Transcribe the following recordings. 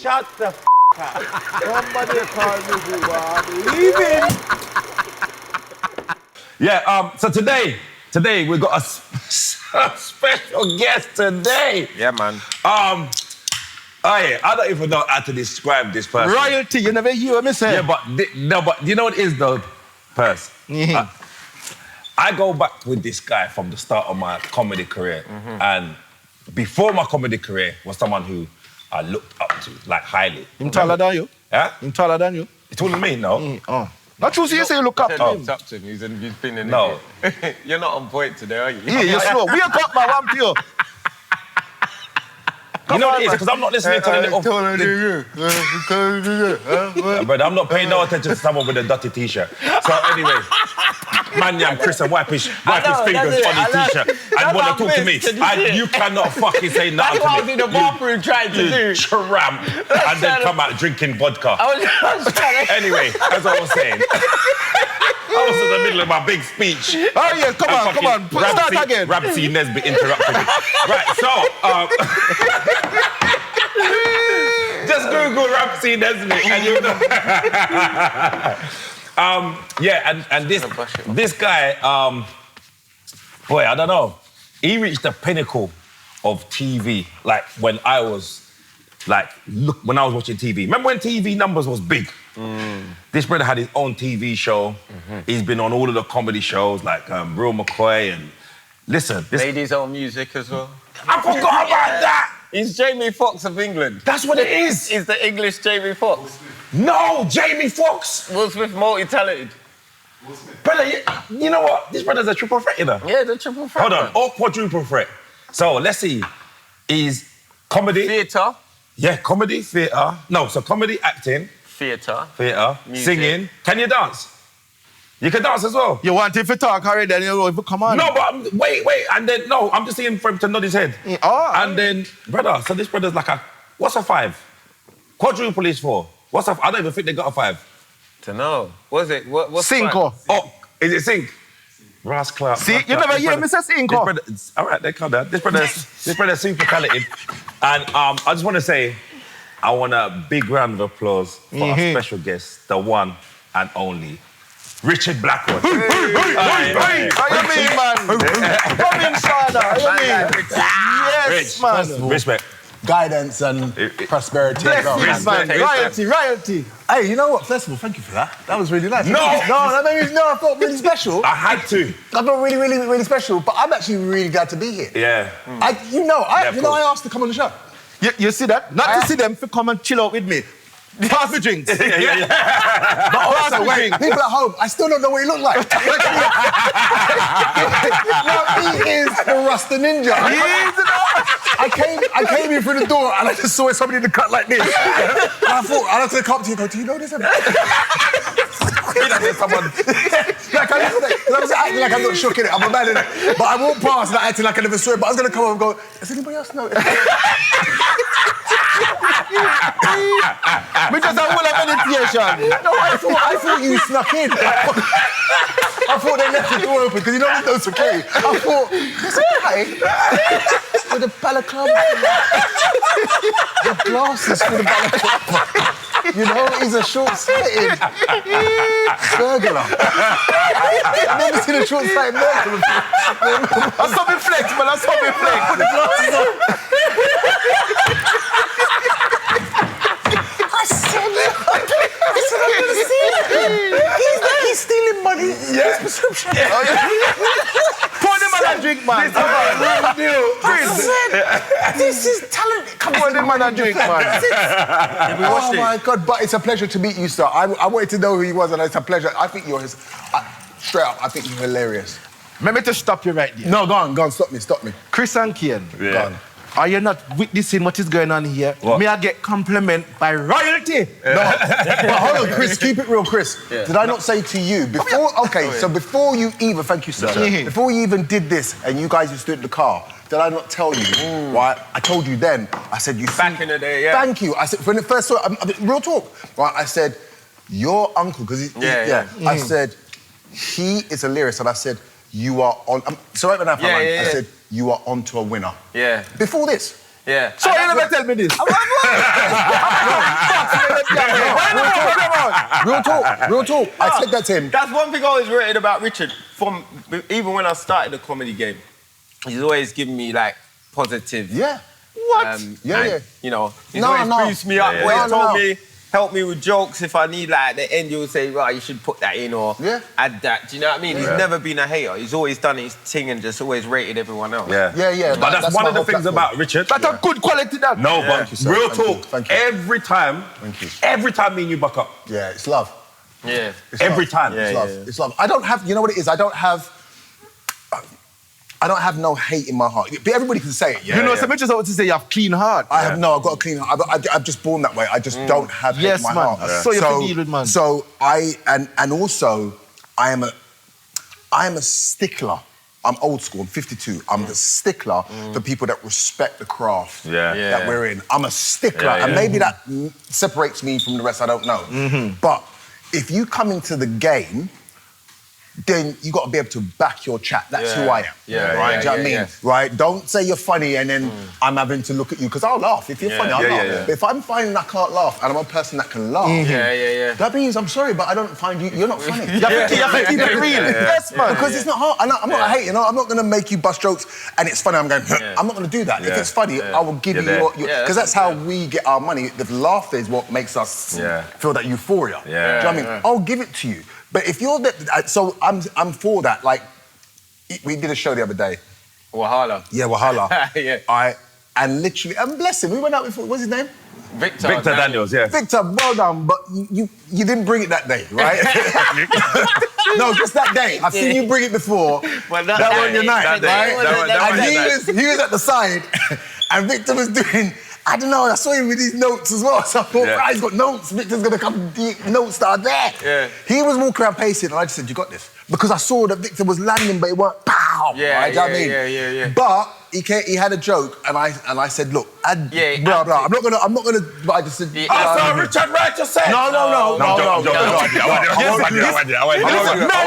Shut the f*** up. Somebody call me leaving. Yeah, so today we got a special guest today. Yeah, man. I don't even know how to describe this person. Royalty, you never hear me say. Yeah, but you know what it is though, Purse? Yeah. I go back with this guy from the start of my comedy career. And before my comedy career was someone who I looked up to, like highly. I'm taller than you. Yeah? I'm taller than you. You taller than me, no? Oh. Not true, so you say you look up to him. Up to him. He's been in No. it. You're not on point today, are you? Yeah, you're slow. We are up, man. I'm to you. You know what it is? Because I'm not listening to the... But I'm not paying no attention to someone with a dirty T-shirt. So anyway, Manyam Chris and wipe his fingers on his T-shirt and want to talk to me. And you cannot fucking say nothing to me. That's what I was in the bathroom trying to do. Tramp. And then come out drinking vodka. I was trying to... Anyway, as I was saying, I was in the middle of my big speech. Oh, yeah, come on. Start again. Ramsey Nesbitt interrupted me. Right, so... just Google Ramsey Nesbitt and you'll know. And this guy, boy, I don't know. He reached the pinnacle of TV, like when I was watching TV. Remember when TV numbers was big? This brother had his own TV show. He's been on all of the comedy shows like Real McCoy and listen. Made his own music as well. I forgot about that. He's Jamie Foxx of England. That's what it is. He's the English Jamie Foxx. No, Jamie Foxx. Will Smith, multi-talented. Brother, you know what? This brother's a triple threat, you know? Yeah, the triple threat. Hold on, or quadruple threat. So let's see. He's comedy. Theatre. Yeah, comedy, theatre. No, so comedy, acting. Theatre. Music. Singing. Can you dance? You can dance as well. You want him to talk already, then you come on. No, but wait, and then, no, I'm just saying for him to nod his head. And then, brother, so this brother's like what's a 5? Quadruple is 4. What's I don't even think they got a 5. Dunno. What's it? What's Cinco. Oh, is it Sync? Ras Clark. See, you never hear me say Cinco. All right, they come down. This brother's super talented. And I just want to say, I want a big round of applause for our special guest, the one and only Richard Blackwood. How you mean, man? Come in, Shana. How you mean? Yes, man. Respect. Guidance and prosperity. Blessings, man. Royalty. Hey, you know what? First of all, thank you for that. That was really nice. No, I felt really special. I had to. I felt really, really, really special. But I'm actually really glad to be here. Yeah. I asked to come on the show. You see that? Not to see them to come and chill out with me. Pass the drinks. But also, wait, people at home, I still don't know what he looked like. Now, he is the Rasta Ninja. I came in through the door and I just saw somebody in the cut like this. And I thought, I had to come up to you and go, do you know this? Someone. I was acting like I'm not shook in it, I'm a man in it. But I walked past and I acted like I never saw it, but I was going to come up and go, does anybody else know it? Because I will have meditation. No, I thought you snuck in. I thought they left the door open because you know there's no security. I thought, there's a guy with a balaclava. The glasses for the balaclava. You know, he's a short-sighted burglar. I've never seen a short-sighted burglar. I saw me flex, man. I saw me flex. Put the glasses on. He's stealing money. Yeah. His prescription. Pour them man and drink, man. This is talent. Come Pour them man and drink, man. Oh my God! But it's a pleasure to meet you, sir. I wanted to know who he was, and it's a pleasure. I think you're straight up. I think you're hilarious. Let me just stop you right there. No, go on. Stop me. Chris and Kane. Yeah. Go on. Are you not witnessing what is going on here? What? May I get compliment by royalty? No. But hold on, Chris, keep it real, Chris. Yeah. Did I not say to you, before you even, thank you, sir. Before you even did this and you guys who stood in the car, did I not tell you, right? I told you then, I said, Back in the day, yeah. Thank you. I said, when it first saw it, real talk, right? I said, your uncle, because I said, he is a lyricist, and I said, you are on, so right now, I said, you are onto a winner. Yeah. Before this. Yeah. So you never tell me this. Real talk. I said that to him. That's one thing I always rated about Richard. From even when I started the comedy game, he's always given me like positive. Yeah. What? Yeah. You know, he's always boosted me up. Always told me, help me with jokes. If I need like at the end, you'll say, right, you should put that in or add that. Do you know what I mean? He's never been a hater. He's always done his thing and just always rated everyone else. Yeah. But that's one of the things about Richard. That's a good quality, that. No, but real talk. Thank you. Every time me and you buck up. Yeah, it's love. Yeah. Every time. It's love. It's love. I don't have, you know what it is? I don't have no hate in my heart. But everybody can say it, You know, some bitches always say you have clean heart. I've got a clean heart. I'm just born that way. I just don't have hate in my heart. So you feel it, man. So also I am a stickler. I'm old school. I'm 52. I'm a stickler for people that respect the craft that we're in. I'm a stickler, and maybe that separates me from the rest. I don't know. But if you come into the game, then you got to be able to back your chat. That's who I am. Right? Do you know what I mean? Right? Don't say you're funny and then I'm having to look at you, because I'll laugh. If you're funny, I'll laugh. But if I'm finding I can't laugh and I'm a person that can laugh, that means I'm sorry, but I don't find you're not funny. You have to keep it real. Yes, man. Because it's not hard. I'm not a hater, you know? I'm not going to make you bust jokes and it's funny. I'm going, I'm not going to do that. If it's funny, I will give you your... Because that's how we get our money. The laughter is what makes us feel that euphoria. Do you know what I mean? I'll give it to you. But if you're so I'm for that. Like, we did a show the other day. Wahala. Yeah, Wahala. And literally, and bless him, we went out before. What's his name? Victor Daniels. Yeah. Victor, well done. But you didn't bring it that day, right? No, just that day. I've seen you bring it before. Well, that wasn't your night, right? And he was at the side, and Victor was doing. I don't know, I saw him with these notes as well, so I thought, he's got notes, Victor's gonna come, the notes that are there. Yeah. He was walking around pacing, and I just said, you got this. Because I saw that Victor was landing, but it weren't pow. Yeah, right? Do you know what I mean? But he had a joke, and I said, look, blah, blah. I'm not gonna, but I just said... I saw Richard Wright just said. No. Man,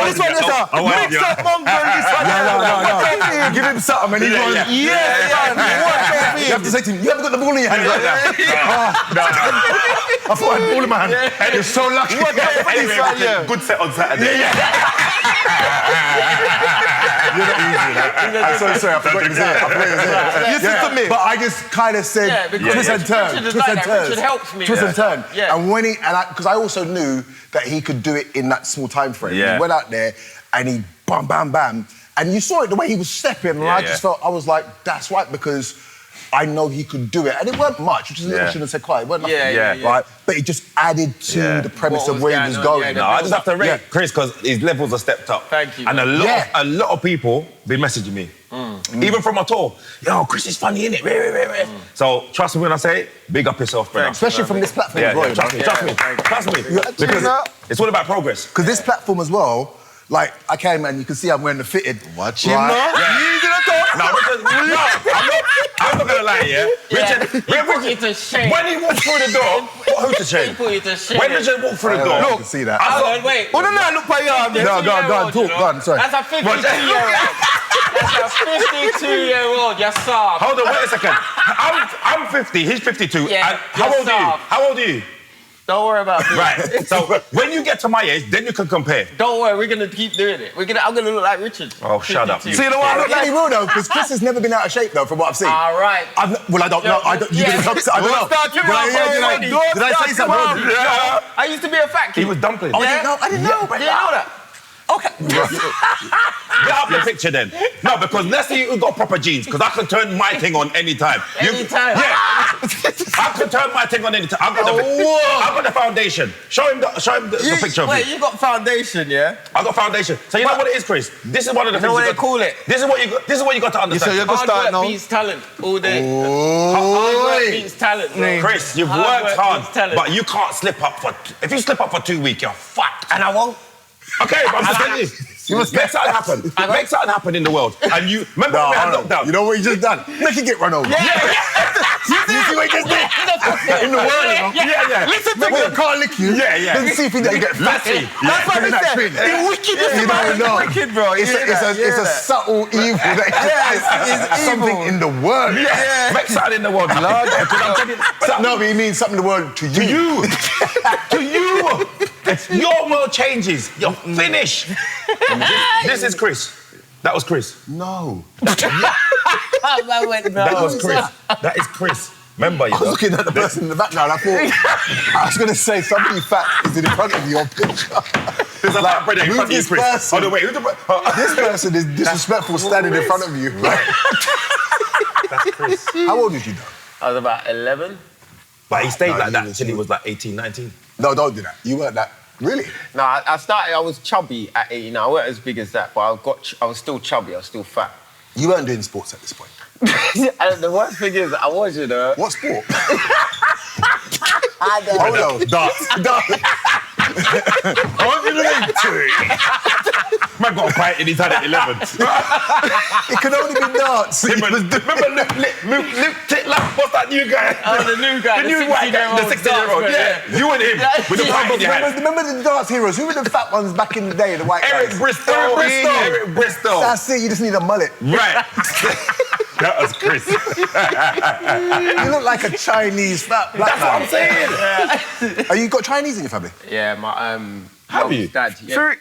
this one is a mix-up mongrel, this one. No. Give him something, and he's going, man. You have to say to him, you haven't got the ball in your hand right now. I thought I had the ball in my hand. You're so lucky. Good set on Saturday. You're not easy, man. I'm so sorry, I forgot you was here. Listen to me. But I just kind of said twist and turn. Richard helps me. Twist and turn. And when because I also knew that he could do it in that small time frame. He went out there and he bam, bam, bam. And you saw it the way he was stepping, and I just felt, I was like, that's right, because I know he could do it. And it weren't much, which is I shouldn't have said quite. It weren't nothing, right? But it just added to the premise of where he was going. No, I just have to rate Chris, because his levels are stepped up. Thank you. And a lot of people been messaging me. Even from my tour. Yo, Chris is funny, innit? So trust me when I say it, big up yourself, brother. Especially from this platform as well. Trust me. Because it's all about progress. Because this platform as well, like, I came and you can see I'm wearing the fitted. Watch him now. You gonna talk? I'm not gonna lie, Richard, put you to shame. when he walked through the door, who to shame? Put you to shame. When Richard walked through the door, I can see that. Wait. Oh, no, look for your arm. No, go on, talk, go on, sorry. That's a 52-year-old. That's a 52-year-old, you're soft. hold on, wait a second. I'm 50, he's 52. Yeah, And how old are you? How old are you? Don't worry about me. Right, so when you get to my age, then you can compare. Don't worry, we're gonna keep doing it. I'm gonna look like Richard. Oh, shut up. 52. See, you know what? I'm not letting you though, because Chris has never been out of shape though, from what I've seen. All right. I don't know. You're gonna talk. I don't know. Did I say something wrong? I used to be a fat kid. He was dumpling. I didn't know. Didn't know that. Okay. Get up the picture then. No, because let's see who got proper jeans, because I can turn my thing on anytime. Anytime. Yeah. I can turn my thing on anytime. I've got the foundation. Show him the picture of me. Wait, you got foundation, yeah? I got foundation. So you know what it is, Chris? This is one of the things what they call it? This is what you got to understand. So you're gonna start Hard now. work beats talent all day. Hard work beats talent, bro. Chris, you've Hard worked work beats hard, talent. but you can't slip up if you slip up for 2 weeks, you're fucked. And I won't. Okay, but I'm just telling you. Make something happen. Make something happen in the world. And you remember when we had lockdown? You know what you just done? Make it get run over. You see what you just did? In the world, you know? Yeah. Listen to me. Can't lick you. Yeah. Then see if you get fatty. That's what I said. The wickedness about it. Wicked, bro. It's a subtle evil. It's something in the world. Make something in the world, Lord. No, but he means something in the world to you. To you. If your world changes, you're finished. This is Chris. That was Chris. No. That was Chris. That is Chris. Remember, you I was looking at the person in the background. I thought I was going to say somebody fat is in front of your picture. There's a fat brother in front of you, Chris. Person. Oh, no, wait. This person is disrespectful standing in front of you. That's Chris. How old was you, though? I was about 11. But he stayed like that until he was like 18, 19. No, don't do that. You weren't that. Really? No, I was chubby at 18. I weren't as big as that, but I was still chubby. I was still fat. You weren't doing sports at this point. And the worst thing is, I was, you know. What sport? I don't know. Darts. What did you do? Man got quiet in his head at 11. It could only be darts. Remember Luke Titler? What's that new guy? Oh, the new guy. The new white guy. The 16-year-old. Yeah. You and him. With the pump in your hand. Remember the darts heroes? Who were the fat ones back in the day, the white Eric guys? Bristol. Eric Bristol. That's it, you just need a mullet. Right. That was Chris. You look like a Chinese fat black That's what I'm saying. Are you got Chinese in your family? Yeah, my Have you? dad. Yeah.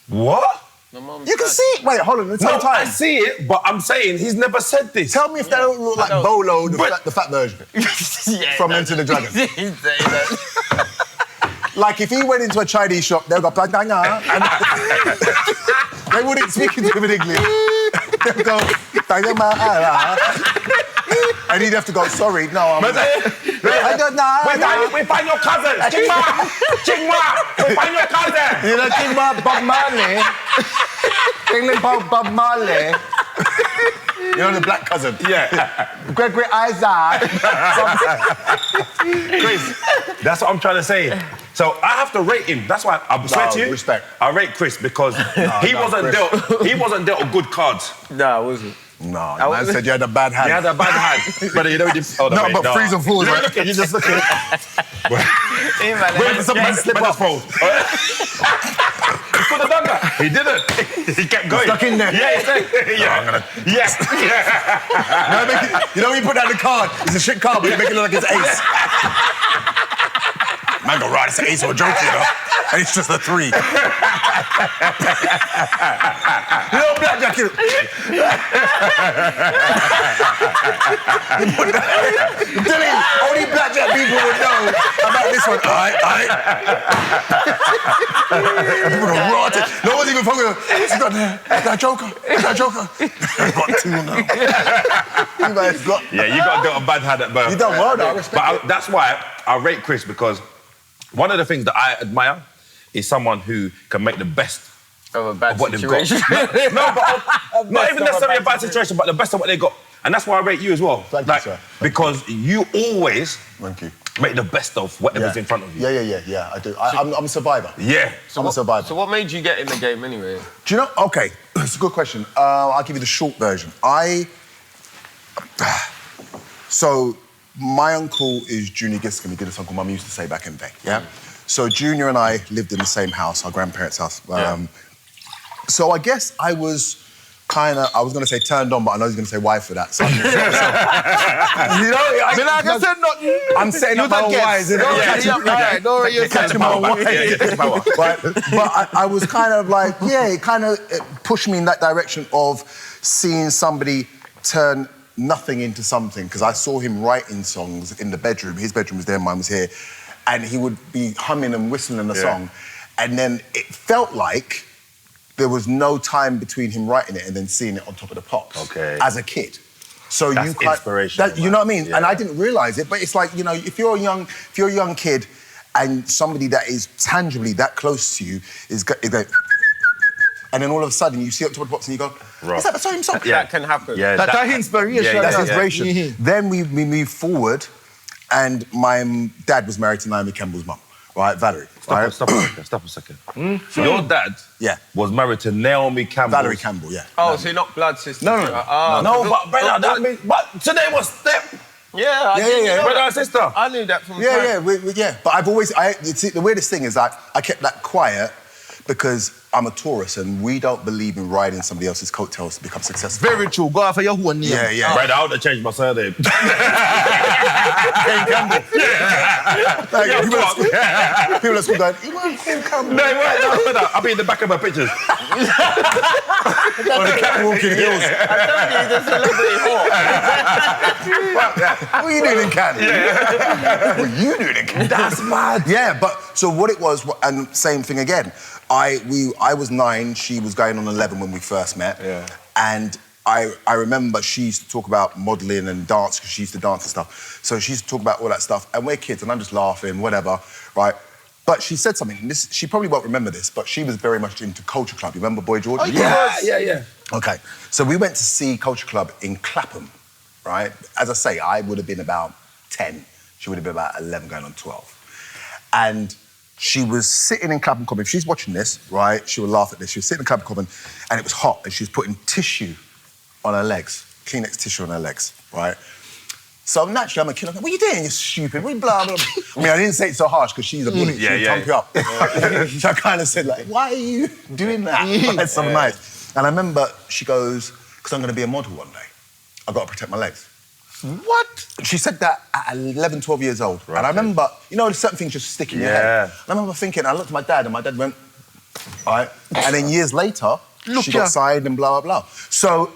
What? My mum's You can dad. see it. Wait, hold on. At the No, same time. I see it, but I'm saying he's never said this. Tell me if they don't look like Bolo, the fat version. From Enter the Dragon. Like if he went into a Chinese shop, they'll go, and they wouldn't speak to him in English. They'll go, and he'd have to go, sorry, no, I don't know. We find your cousin. Chingma. We find your cousin. You know, Chingma Bob Marley. England Bob Marley. You know the black cousin? Yeah. Gregory Isaac. Chris, that's what I'm trying to say. So I have to rate him. That's why I swear to you. Respect. I rate Chris because he wasn't dealt good cards. No, I wasn't. No, the man said you had a bad hand. He had a bad hand. But you know, freeze and falls. You just look at it. Where did some man slip up? He could have done that. He didn't. He kept going. Stuck in there. Yeah, Yes. You know when you put down the card, it's a shit card, but you make it look like it's ace. Man go, right, it's an ace or a joke, you know? And it's just a 3. You know, blackjack, I'm telling you, only blackjack people would know about this one. Aight. People go, rot it. No one's even focused. Is that Joker? Is that Joker? I've got 2 now. Yeah, you got a bad hand at birth. You done well, though. I respect it. That's why I rate Chris, because one of the things that I admire is someone who can make the best of a bad what situation. they've got. But not even necessarily a bad situation, but the best of what they got. And that's why I rate you as well. Thank you, sir. Because you always make the best of whatever's in front of you. Yeah, I do. I'm a survivor. Yeah. I'm a survivor. So what made you get in the game anyway? Do you know? Okay, it's a good question. I'll give you the short version. So my uncle is Junior Giscombe. He did this uncle Mum used to say back in the day. Yeah. So Junior and I lived in the same house, our grandparents' house. So I guess I was kind of, I was going to say turned on, but I know he's going to say why for that. So, you know, I'm setting up my own whys. Catching my own whys. But I was kind of like, it kind of pushed me in that direction of seeing somebody turn nothing into something, because I saw him writing songs in the bedroom. His bedroom was there, mine was here. And he would be humming and whistling a song. And then it felt like there was no time between him writing it and then seeing it on Top of the Pops as a kid. So that's inspirational. You know what I mean? Yeah. And I didn't realise it, but it's like, you know, if you're a young kid and somebody that is tangibly that close to you is going, and then all of a sudden you see it on Top of the Pops and you go, is that the same song? Yeah, that can happen. Yeah, that's inspiration. That's inspiration. Yeah. Then we moved forward, and my dad was married to Naomi Campbell's mum. right? Valerie. Right? Stop a second. Your dad was married to Naomi Campbell. Valerie Campbell, yeah. Oh, so you're not blood sisters? No. But brother, that means... But today was step... Yeah. Brother and sister. I knew that from Yeah. But I've always... see, the weirdest thing is that I kept that quiet because I'm a Taurus and we don't believe in riding somebody else's coattails to become successful. Very true. Go out for your one name. Yeah. Brother, I would have changed my surname. Kane Campbell. People at school going, he wasn't Kane Campbell. No, brother. I'll be in the back of my pictures. On the catwalking hills. I told you, he's a celebrity hawk. What are you doing in Canada? What are you doing in Canada? That's mad. Yeah, but so what it was, and same thing again. I was 9, she was going on 11 when we first met. Yeah. And I remember she used to talk about modelling and dance, because she used to dance and stuff. So she used to talk about all that stuff, and we're kids, and I'm just laughing, whatever, right? But she said something, and this, she probably won't remember this, but she was very much into Culture Club. You remember Boy George? Oh, yeah. Okay, so we went to see Culture Club in Clapham, right? As I say, I would have been about 10. She would have been about 11 going on 12. And she was sitting in Clapham Common. If she's watching this, right, she will laugh at this. She was sitting in Clapham Common, and it was hot, and she was putting tissue on her legs, Kleenex tissue on her legs, right? So naturally, I'm a kid. I'm like, what are you doing, you stupid? What are you blah, blah, blah? I mean, I didn't say it so harsh, because she's a bully. She'll pump you up. So I kind of said, like, why are you doing that? That's so nice. And I remember she goes, because I'm going to be a model one day. I've got to protect my legs. What? She said that at 11, 12 years old. Right. And I remember, you know, certain things just stick in your head. And I remember thinking, I looked at my dad, and my dad went, all right. And then years later, she got signed and blah, blah, blah. So,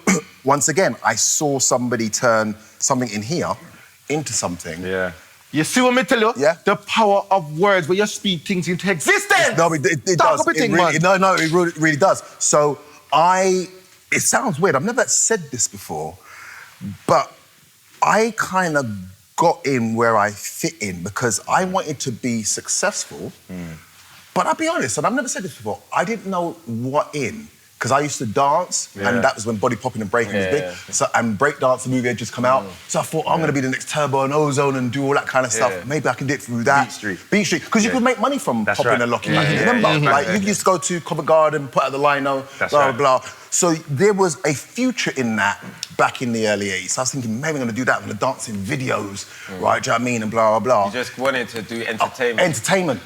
once again, I saw somebody turn something in here into something. Yeah. You see what I tell you? Yeah. The power of words where you speak things into existence. No, it does. It really does. So, it sounds weird. I've never said this before, but I kind of got in where I fit in because I wanted to be successful. But I'll be honest, and I've never said this before, I didn't know what in. Because I used to dance, and that was when body popping and breaking was big. So, and breakdance, the movie had just come out. So I thought, I'm going to be the next Turbo and Ozone and do all that kind of stuff. Maybe I can do it through that. Beat Street. Because you could make money from popping and locking. Remember? Like, you used to go to Covent Garden, put out the lino, blah, blah. So there was a future in that back in the early 80s. So I was thinking, maybe I'm going to do that. I'm going to dance in videos, right? Do you know what I mean? And blah, blah, blah. You just wanted to do entertainment. Entertainment.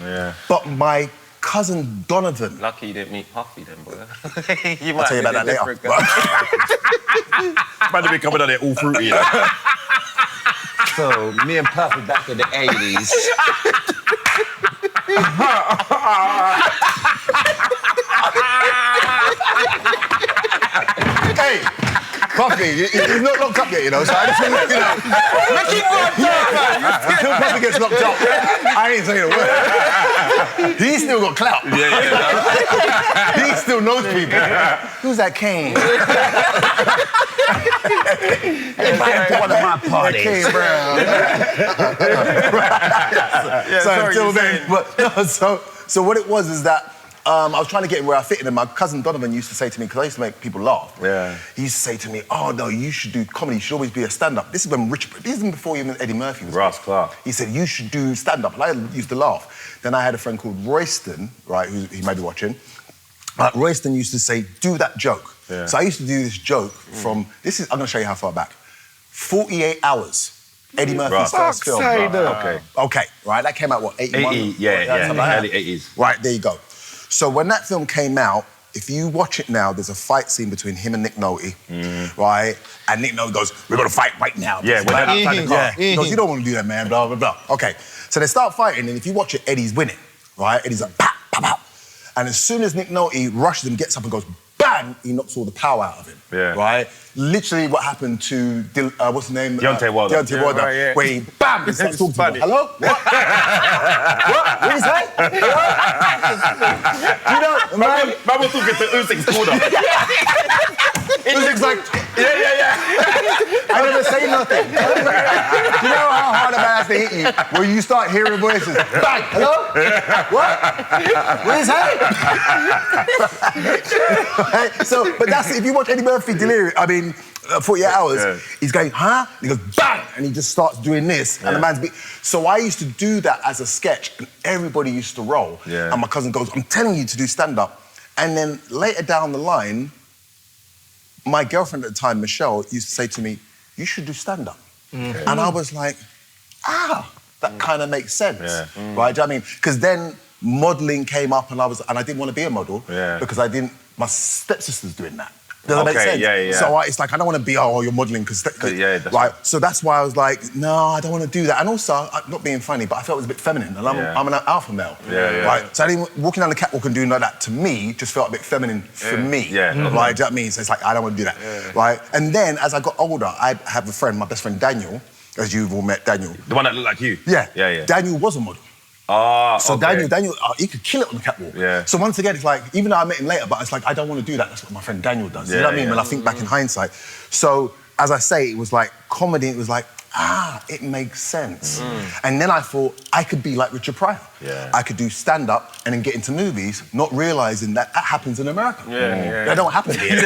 But my cousin Donovan. Lucky you didn't meet Puffy then, boy. I'll tell you about that later. Might have been coming on there all fruity. So, me and Puffy back in the 80s. Hey, Puffy, he's not locked up yet, you know, so I just want to, you know. Until Puffy gets locked up, I ain't saying a word. He's still got clout. He still knows people. Who's that Kane? Invite him to one of my parties. Kane Brown. So until then, so what it was is that I was trying to get where I fit in, and my cousin Donovan used to say to me, because I used to make people laugh. He used to say to me, oh no, you should do comedy, you should always be a stand-up. This is when this is before even Eddie Murphy was Ross Clark. He said, you should do stand-up, and I used to laugh. Then I had a friend called Royston, right, who he might be watching. Royston used to say, do that joke. So I used to do this joke from, I'm going to show you how far back. 48 Hours. Eddie Murphy's first film. Okay, right, that came out, what, 81? 80, early 80s. Right, there you go. So when that film came out, if you watch it now, there's a fight scene between him and Nick Nolte, right? And Nick Nolte goes, we're going to fight right now. Yeah, when they're outside the car. He goes, you don't want to do that, man, blah, blah, blah. Okay, so they start fighting, and if you watch it, Eddie's winning, right? Eddie's like, pop, pop, pop. And as soon as Nick Nolte rushes him, gets up and goes, bang, he knocks all the power out of him, right? Literally what happened to, what's his name? Deontay Wilder. Deontay Wilder, where he, bam, he starts talking to him. Hello? What? What? What did he say? You know, man was talking to Usyk's corner. Usyk's like, I never say nothing. You know how hard a man has to hit you where you start hearing voices? Bang! Hello? What? What did he say? So, but that's, if you watch Eddie Murphy Delirious, I mean, 48 hours. He's going, huh? And he goes, bang! And he just starts doing this. And the man's So I used to do that as a sketch, and everybody used to roll. And my cousin goes, I'm telling you to do stand-up. And then later down the line, my girlfriend at the time, Michelle, used to say to me, you should do stand-up. And I was like, that kind of makes sense. Right? Do you know what I mean? Because then modelling came up and I didn't want to be a model because my stepsister's doing that. Does that make sense? So it's like, I don't want to be, you're modelling because... right? So that's why I was like, no, I don't want to do that. And also, not being funny, but I felt it was a bit feminine, and I'm an alpha male. Right? So walking down the catwalk and doing like that, to me, just felt a bit feminine for me. Right? Do you know what I mean? So it's like, I don't want to do that. Right? And then, as I got older, I have a friend, my best friend Daniel, as you've all met Daniel. The one that looked like you? Yeah. Daniel was a model. So Daniel, he could kill it on the catwalk. So once again, it's like, even though I met him later, but it's like, I don't want to do that. That's what my friend Daniel does. You know what I mean? When I think back in hindsight. So, as I say, it was like comedy, it was like, it makes sense. And then I thought, I could be like Richard Pryor. I could do stand-up and then get into movies, not realising that happens in America. That don't happen here.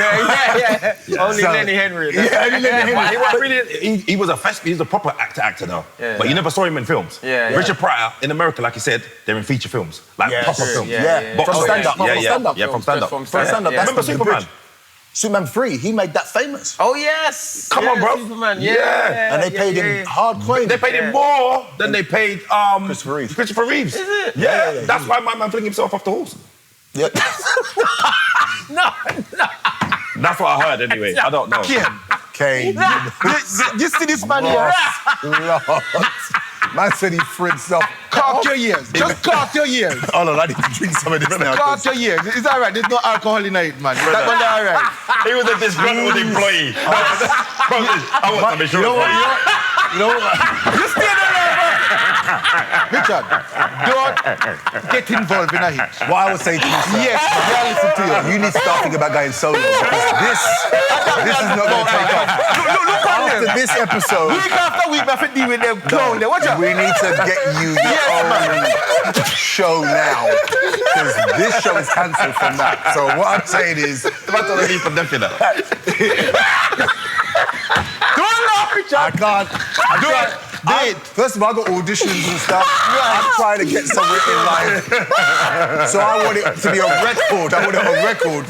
Only Lenny Henry. Only Lenny Henry. He was a proper actor though. But you never saw him in films. Richard Pryor, in America, like you said, they're in feature films. Like proper films. From stand-up. From stand-up. Remember Superman? Superman 3, he made that famous. Oh, yes. Come on, bro. Superman, And they paid him hard coin. They paid him more than they paid Christopher Reeves. Is it? Yeah. That's why my man flinged himself off the horse. Yeah. No. That's what I heard anyway. I don't know. Kane. You see this man here? Lord. Man said he freed himself. Cark your ears. Just cark your ears. Oh, no, I need to drink some of this now. Cark your ears. It's all right. There's no alcohol in it, man. That one's all right. He was a disgruntled employee. I want to be sure. You know what? You stay there, Richard, don't get involved in a hit. What I would say to you, sir, yes, I listen to you. You need to start thinking about going solo. This is not going to take off. Look After this episode, week after week, I have to deal with them clown there. Watch out. We need to get you your own show now. Because this show is cancelled from that. So what I'm saying is... Don't laugh, Richard. I can't. First of all, I got auditions and stuff. I'm trying to get somewhere in life. So I want it to be a record. I want it on record.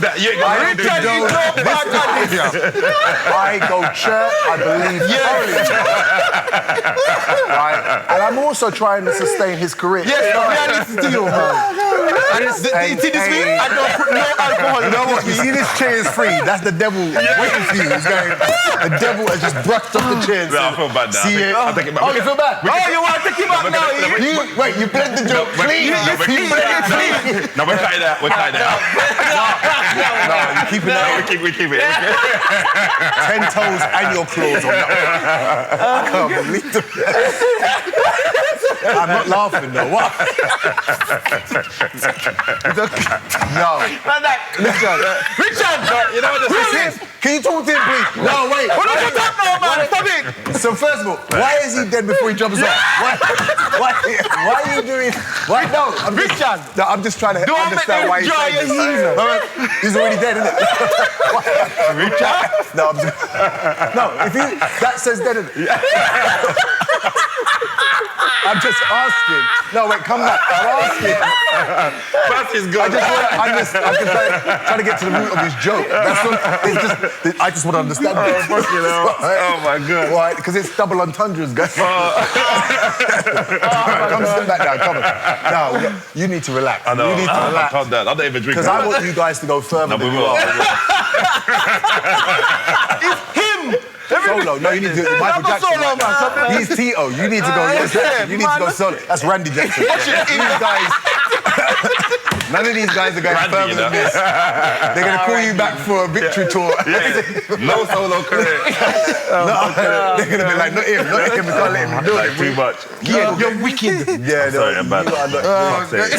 I go church, I believe thoroughly. Right? And I'm also trying to sustain his career. Yes, I listen to you, man. You see this week? I don't put no alcohol. You know what? You see this chair is free. That's the devil waiting for you. He's going, the devil has just brushed off the chair. I feel bad now. See it? I'll take it back. Oh, you feel bad? You want to take him back now? Wait, you played the joke clean. No, we're cutting that. We're cutting that. No, you're keeping that. We keep it. 10 toes and your claws on that. I can't believe it. I'm not laughing though. What? No. Richard! You know what this is? Can you talk to him, please? No, wait. What are you talking about, man? Stop it! So first of all, why is he dead before he jumps off? Why are you doing... Why? No, I'm just trying to understand why he's saying this. He's already dead, isn't it? Richard? No, if he... That says dead, isn't it? I'm just asking. No, wait, come back. I'm asking. That is good. I'm just trying to get to the root of his joke. I just want to understand it. Oh, my God. Why? Because it's double entendres, guys. Come sit back down, come on. No, you need to relax. I know. You need to relax. I don't even drink. Because I want you guys to go further than you are. It's him! Solo. No, you need to do Michael Jackson. Solo, man. He's Tito. You need to go. You need to go solo. That's Randy Jackson. These guys. None of these guys are going further than this. They're going to call you back for a victory tour. No solo career. They're going to be like, not him. We can't let him do it. Too much. You're wicked. Yeah, sorry, I'm bad.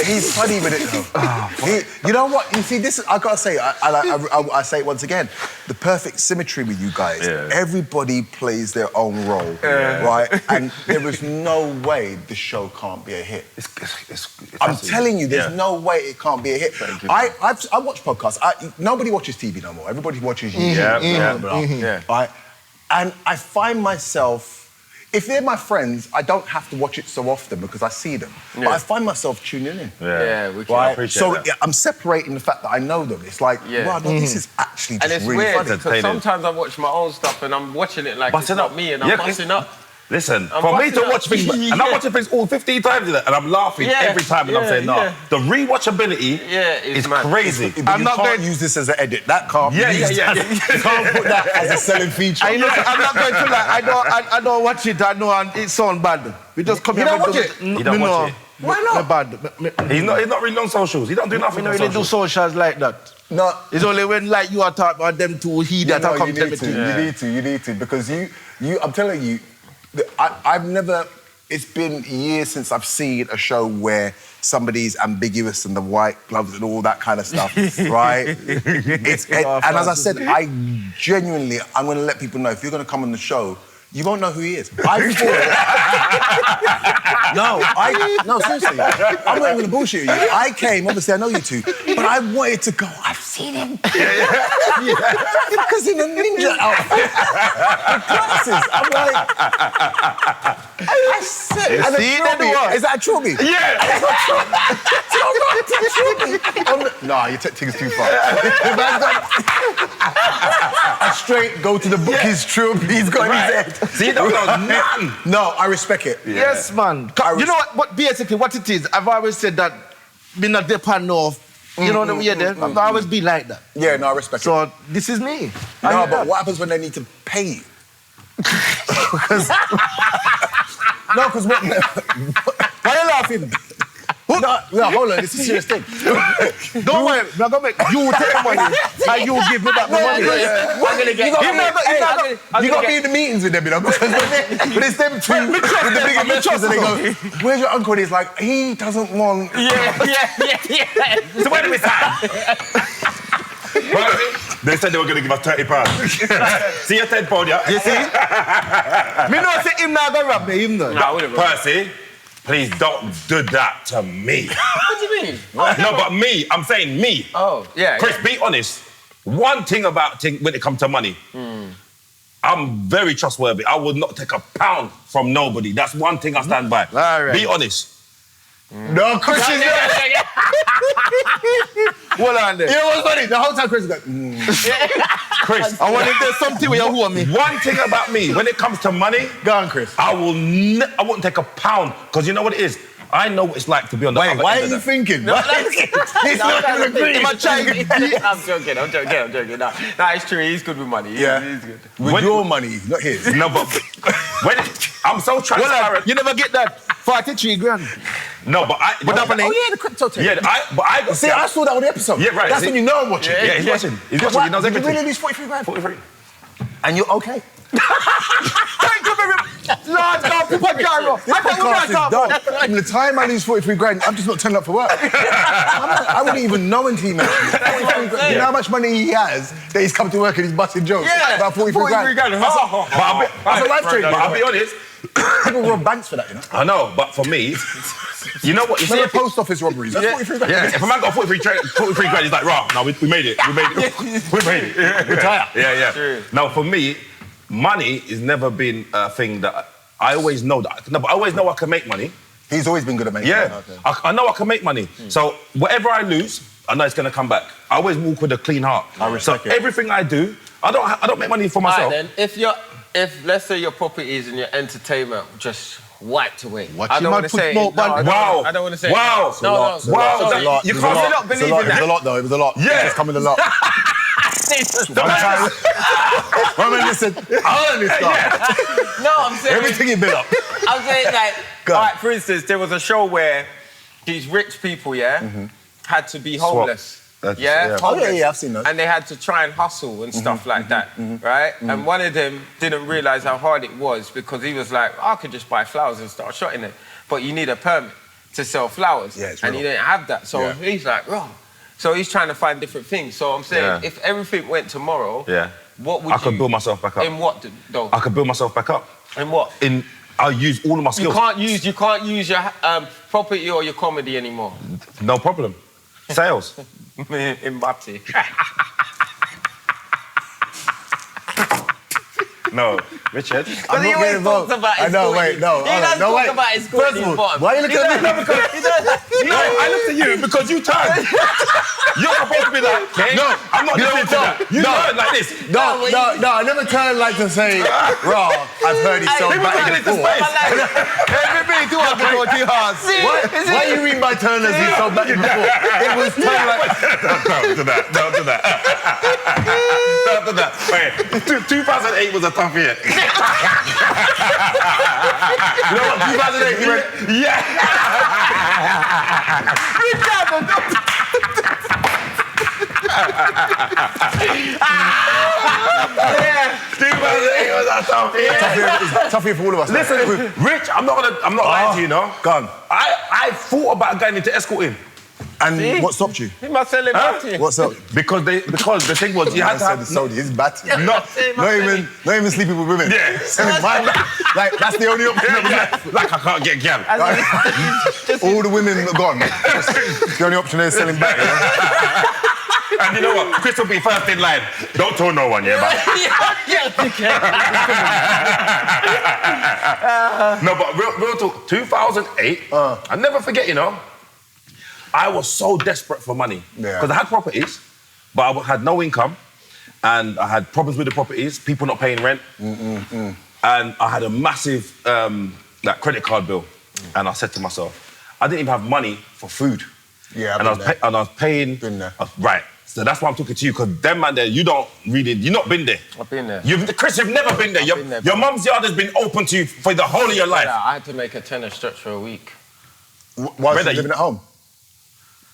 He's funny with it, though. You know what? You see, this is, I got to say, I say it once again, the perfect symmetry with you guys. Everybody plays their own role, right? And there is no way the show can't be a hit. I'm telling you, there's no way. can't be a hit. I watch podcasts. Nobody watches TV no more. Everybody watches YouTube. Yeah. Right? And I find myself, if they're my friends, I don't have to watch it so often because I see them. But I find myself tuning in. We can appreciate that. So I'm separating the fact that I know them. It's like, wow, no, this is actually just really weird funny. because sometimes I watch my own stuff and I'm watching it like it's not me and I'm busting up. Listen, for me to watch things, and I'm watching things all 15 times and I'm laughing every time and I'm saying, no. The rewatchability is crazy. I'm not going to use this as an edit. That can't be used. You can't put that as a selling feature. I'm not going to lie. I don't watch it. I know and it sounds bad. We just come here. You don't watch it? You don't watch it? Why not? Bad. He's not really on socials. He don't do nothing. He don't really do socials like that. No. It's only when like you are talking about them two, you need to because I'm telling you, I've never. It's been years since I've seen a show where somebody's ambiguous and the white gloves and all that kind of stuff, right? And as I said, I'm going to let people know if you're going to come on the show, you won't know who he is. I thought. No, seriously. I'm not even going to bullshit you. I came, obviously I know you two, but I wanted to go, I've seen him. Because in a ninja outfit, with glasses. I'm like, I said, and is that a trophy? Yeah. No, you're taking things too far. The man's got a straight go to the book, his trophy, he's got in his head. See, you don't know nothing. No, I respect it. Yes, man. You know what? Basically, what it is, I've always said that me not depend off. You know what I mean? I've always been like that. Yeah, no, I respect it. So this is me. No, but what happens when they need to pay you? Because what? Why are you laughing? No, hold on, it's a serious thing. Don't worry, I'm gonna make you take the money and you give me back the money. I'm gonna get You got to be in the meetings with them, you know, because when it's them two with the big investors and they go, where's your uncle? And he's like, he doesn't want... Yeah. So wait a minute. They said they were going to give us £30. See your £10, yeah? You see? Me not say him not gonna rob me, him no. No, I wouldn't rob Percy, please don't do that to me. What do you mean? No, but me, I'm saying me. Oh, yeah. Chris, be honest. One thing about when it comes to money, I'm very trustworthy. I would not take a pound from nobody. That's one thing I stand by. All right. Be honest. No, Chris is Hold on there. You know what's funny? The whole time Chris is like, Chris, I want to do something where you owe me. one thing about me, when it comes to money, go on, Chris. I wouldn't take a pound, because you know what it is? I know what it's like to be on the other Why end are of you that. thinking? No, He's not going to agree. I'm joking. No, it's true. He's good with money. He's good. With your money, not his. No, but I'm so transparent. You never get that 43 grand. No, but I... Oh, yeah, the crypto thing. Yeah, I See, I saw that on the episode. Yeah, right. That's when you know I'm watching. Yeah, he's watching. He's watching. He knows Did you everything. really lose 43 grand? 43. And you're okay? Thank you very much. Lord God, Papa Gyro. Podcast is done. From the time I lose 43 grand, I'm just not turning up for work. I wouldn't even know until he mentioned it. You know how much money he has that he's come to work and he's busting jokes? Yeah. About 43 grand. That's a life changer. But I'll be honest. People rob banks for that, you know? I know, but for me, you know what? You see, Remember post office robberies? That's 43 grand. yeah, if a man got 43 grand, he's like, rah, no, we made it. We made it. Retire. Yeah. True. Now, for me, money has never been a thing that I always know that. No, but I always know I can make money. He's always been good at making money. Yeah, I know I can make money. So whatever I lose, I know it's going to come back. I always walk with a clean heart. I respect it. Everything I do, I don't make money for myself. Right, then, if let's say your properties and your entertainment just wiped away. Watch I don't him want out to put say. smoke, No, man. Wow. I don't want to say. Wow. No. It's a lot. You It was can't a lot. not believe in It was that. a lot, though. It was a lot. Yeah. It's coming a lot. Roman, listen, I learned this stuff. No, I'm saying. Everything you built up. I'm saying, like, Go all on. right, for instance, there was a show where these rich people, had to be homeless. Yeah. Oh, yeah, I've seen those. And they had to try and hustle and stuff like that, right? And one of them didn't realise how hard it was because he was like, I could just buy flowers and start shotting it. But you need a permit to sell flowers. Yeah, it's and real. he didn't have that. So he's like, oh. So he's trying to find different things. So I'm saying, if everything went tomorrow, what would I could build myself back up. In what, though? I could build myself back up. In what? I'll use all of my skills. You can't use your property or your comedy anymore. No problem. Sales. Mbappe. No, Richard. Because he always talks about his I know, wait, no. He does talk about his score First in of his all, bottom. why are you looking at me? No, I looked at you because you turned. You're supposed to be like, okay, No, I'm not listening to that. You turned like this. No, I never turn like to say, raw, I've heard it so People back turn in into before. space. Everybody do have to go too hard. Why you mean by turn as you so back in before? It was turn like... Don't do that. Don't do that. Don't do that. Wait, 2008 was a tough year. You know what? 2008, you went, yeah. Yeah. 2008 was a tough year. Tough year for all of us. Listen, Rich, I'm not lying to you, no? Go on. I thought about going into escorting. And what stopped you? He must sell him out to you. What's up? Because the thing was you had to have He's bad. not Not even sleeping with women. Yeah. Like, that's the only option that was left. like I can't get gal. All the women are gone. The only option is selling back, you know? And you know what? Chris will be first in line. Don't tell no one, yeah, man. No, but real talk, 2008, I'll never forget, you know, I was so desperate for money. Because I had properties, but I had no income, and I had problems with the properties, people not paying rent, and I had a massive credit card bill. And I said to myself, I didn't even have money for food. Yeah, and I was paying. Been there. Right. So that's why I'm talking to you, because them man there, you've not been there. I've been there. Chris, you've never been there. been there, Your mum's yard has been open to you for the whole of your life. I had to make a tenner stretch for a week. Why was you living at home?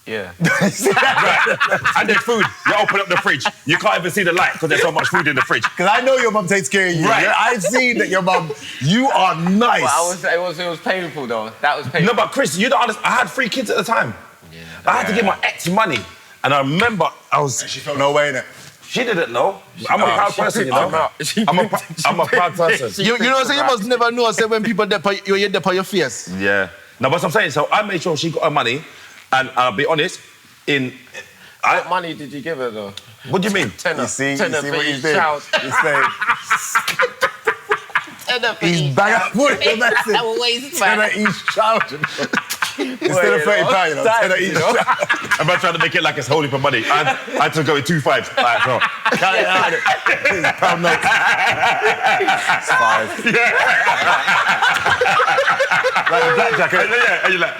Yeah. And there's food. You open up the fridge. You can't even see the light because there's so much food in the fridge. Because I know your mum takes care of you. Right. I've seen that your mum, you are nice. But it was painful though. That was painful. No, but Chris, you don't understand. I had 3 kids at the time. Yeah. I had to give my ex money. And I remember She felt no way in it. she didn't know. I'm a proud person, you know. I'm a proud person. You know what I'm saying? You must never know, say, when people you're there for your face. Yeah. No, but I'm saying, so I made sure she got her money. And I'll be honest, What money did you give her though? What do you mean? Tenner. You see Tenner what for he's each doing? child. He's banging up. Tenner each child. Instead of £30, you know, tenner each child. I'm not trying to make it like it's holy for money. I had to go with 2 5s. All right, no. Count it out. Pound note. It's 5. Like a blackjack, eh? Yeah, and you're like...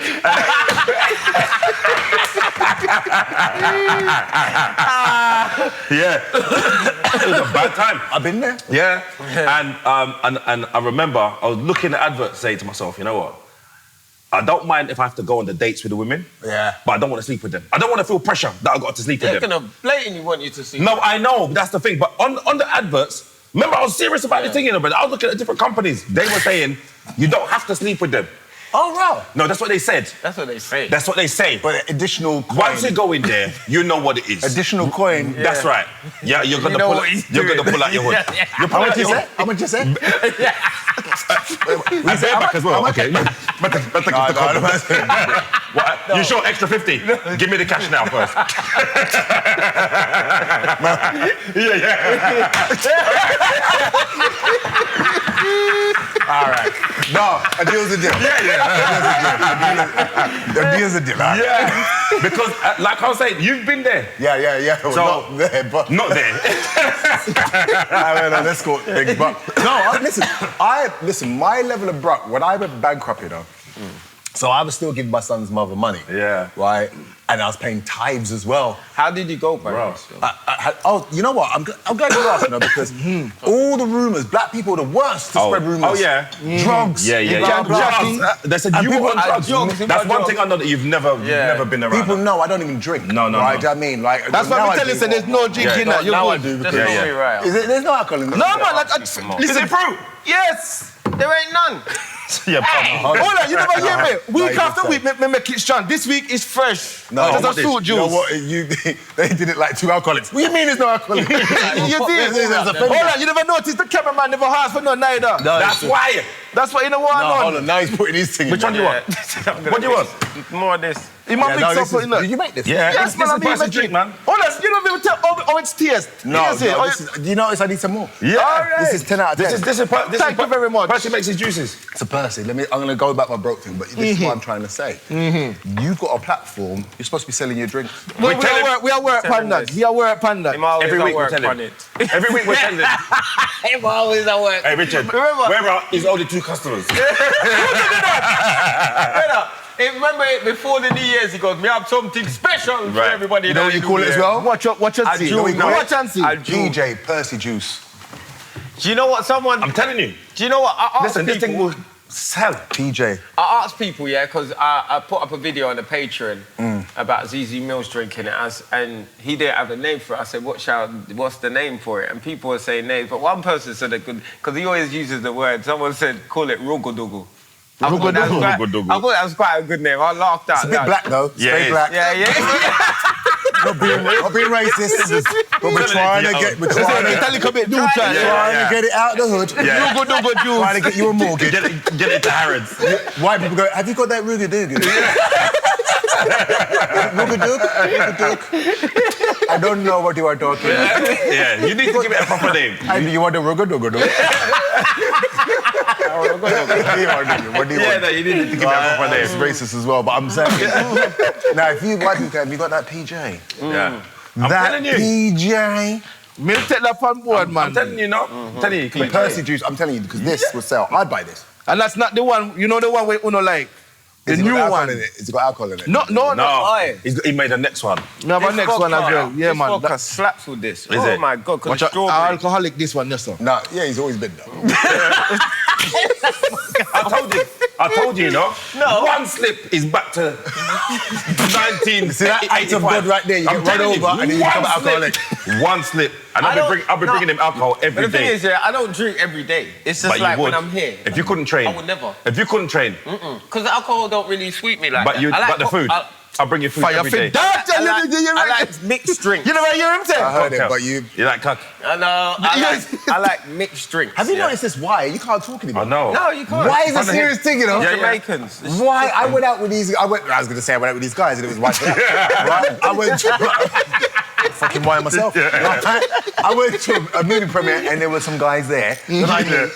Yeah. It was a bad time. I've been there. Yeah. And I remember I was looking at adverts saying to myself, you know what? I don't mind if I have to go on the dates with the women. Yeah. But I don't want to sleep with them. I don't want to feel pressure that I got to sleep with They're them. gonna blatantly want you to see. No, I know, that's the thing. But on the adverts, remember I was serious about this thing, you know, but I was looking at different companies. They were saying, you don't have to sleep with them. Oh, wow. No, that's what they said. That's what they say. That's what they say. But additional coin. Once you go in there, you know what it is. Additional coin. That's right. Yeah, you're gonna pull out your hood. You pull How out much you your say? hood. How much you say? I pay back as well. Okay. You sure extra 50? Give me the cash now first. All right. No, a deal's a deal. A deal's a deal. All right. Yeah. Because, like I was saying, you've been there. Yeah. Well, So- not there, but... Not there. I mean, let's go big buck. No, listen, my level of bruck, when I went bankrupt, you know, so I was still giving my son's mother money. Yeah. Right? And I was paying tithes as well. How did you go, bro? You know what? I'm glad you asked, you know, because all the rumours, black people are the worst to spread rumours. Oh, yeah. Drugs. Yeah. Drugs. They said you were on drugs. That's one thing I know that you've never been around. People know I don't even drink. No. Right? Do you know what I mean? Like, That's why we tell you, say, there's no drinking now. Now I do. Because Right. there's no alcohol in it. No, man. Is it fruit? Yes. There ain't none. Yeah, Hold on, you never hear me. Week after week, me make it strong. This week is fresh. No, just a fruit juice. You know what? They did it like 2 alcoholics. What do you mean there's no alcoholics? You did. Hold on, you never noticed the cameraman never asked for no neither. No, That's why. That's what you know what No, hold on. Now he's putting his thing in. Which one do you want? What do you want? More of this. He might mix up, you know. Did you make this? Yeah, Yes, man, I mean, a drink, man. Hold on, you don't even tell how it's taste. No, Taste it. do you notice I need some more? Yeah. All right. This is 10 out of 10. Thank you very much. Percy makes his juices. So Percy, I'm going to go back my broke thing, but this is what I'm trying to say. You've got a platform. You're supposed to be selling your drinks. We are work on that. We are work on that. Every week we're telling it. Every week we're telling him. I'm always at work. Hey, Richard, remember, he's only 2 customers. Remember before the New Year's, he goes, "Me have something special for everybody." You know what you call it as well? Watch and see. Watch and see. DJ Percy Juice. Do you know what someone... I'm telling you. Do you know what? I ask Listen, this thing people... will sell. PJ. I asked people, yeah, because I put up a video on the Patreon about ZZ Mills drinking it, and he didn't have a name for it. I said, what's the name for it? And people were saying names, but one person said a good, because he always uses the word, someone said, call it Rugudugu. I thought that was quite a good name. I laughed out It's a bit black though. It's very black. Yeah. Not being racist. But we're trying to get it out the hood. Trying to get you a mortgage. Get it to Harrods. White people go, have you got that Rugudugu? Rugudugu? I don't know what you are talking about. Yeah, you need to give it a proper name. You want a Rugudugu? What do you want? No, you need to give it a proper name. It's racist as well, but I'm saying. Now, if you white people have you got that PJ? Yeah. I'm That telling you. PJ. Me take that on board, man. I'm telling you, no. I'm telling you. The Percy juice, I'm telling you, because this will sell. I'd buy this. And that's not the one, you know the one where Uno like? The new one. It's got alcohol in it. No. He made the next one. We have a next one as well. Yeah, this man. vodka slaps with this. Is it? My God, because Watch it's out, strawberry. alcoholic this one, yes sir. No, yeah, he's always been though. I told you, no? One slip is back to 1985. See that item good right there? You get run over and then you become alcoholic. One slip. And I'll be bringing him alcohol every But the thing day. is, yeah, I don't drink every day. It's just But like you would. when I'm here. If you couldn't train. I would never. If you couldn't train. Because the alcohol don't really sweet me like But that. the food. I'll bring you food every day. I like mixed drinks. You never hear him say? I heard it, but you... You like cock? I know. I like mixed drinks. Have you noticed this? Why? You can't talk anymore. I know. No, you can't. Why is a serious thing, you know? Jamaicans. Why? I went out with these... I was going to say I went out with these guys and it was white. Right? I went to... fucking wine myself. Right? I went to a movie premiere and there were some guys there that I knew.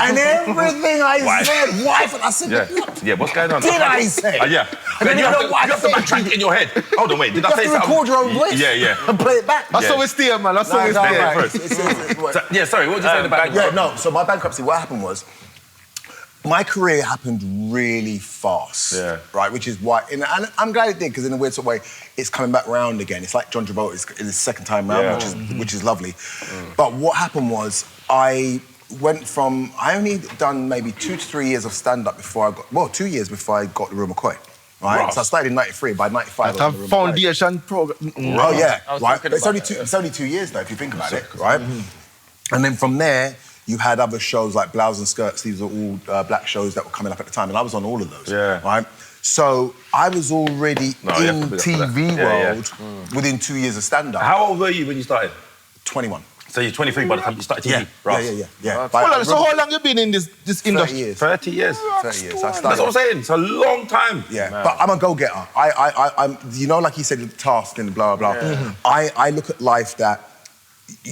And everything I said, wife, and I said, what? Yeah, what's going on? Did I say? Yeah. And then you you have know what I to said? backtrack in your head. Hold on, wait. Did I say You have to something? record your own voice. Yeah. And play it back. That's how we stay, man. That's how we stay. Yeah, sorry, what did you say about Yeah, no, so my bankruptcy, what happened was, my career happened really fast, right? Which is why, and I'm glad it did, because in a weird sort of way, it's coming back round again. It's like John Travolta, it's his second time round, which is lovely. But what happened was, I only done maybe 2 to 3 years of stand-up before I got, 2 years before I got the Real McCoy, right? Wow. So I started in 93, by 95 I was on the Real McCoy. Foundation program. Oh, yeah, right? But it's only 2 years, though, if you think about it, right? And then from there, you had other shows like Blouse and Skirts. These were all black shows that were coming up at the time, and I was on all of those. Right. So I was already in TV world within 2 years of stand-up. How old were you when you started? 21. So you're 23 by the time you started TV? Yeah. Well, so how long you been in this industry? Years. 30 years. 30 years. So I started. That's what I'm saying. It's a long time. Yeah, but I'm a go-getter. I'm, you know, like you said, the task and blah, blah, blah. I look at life that,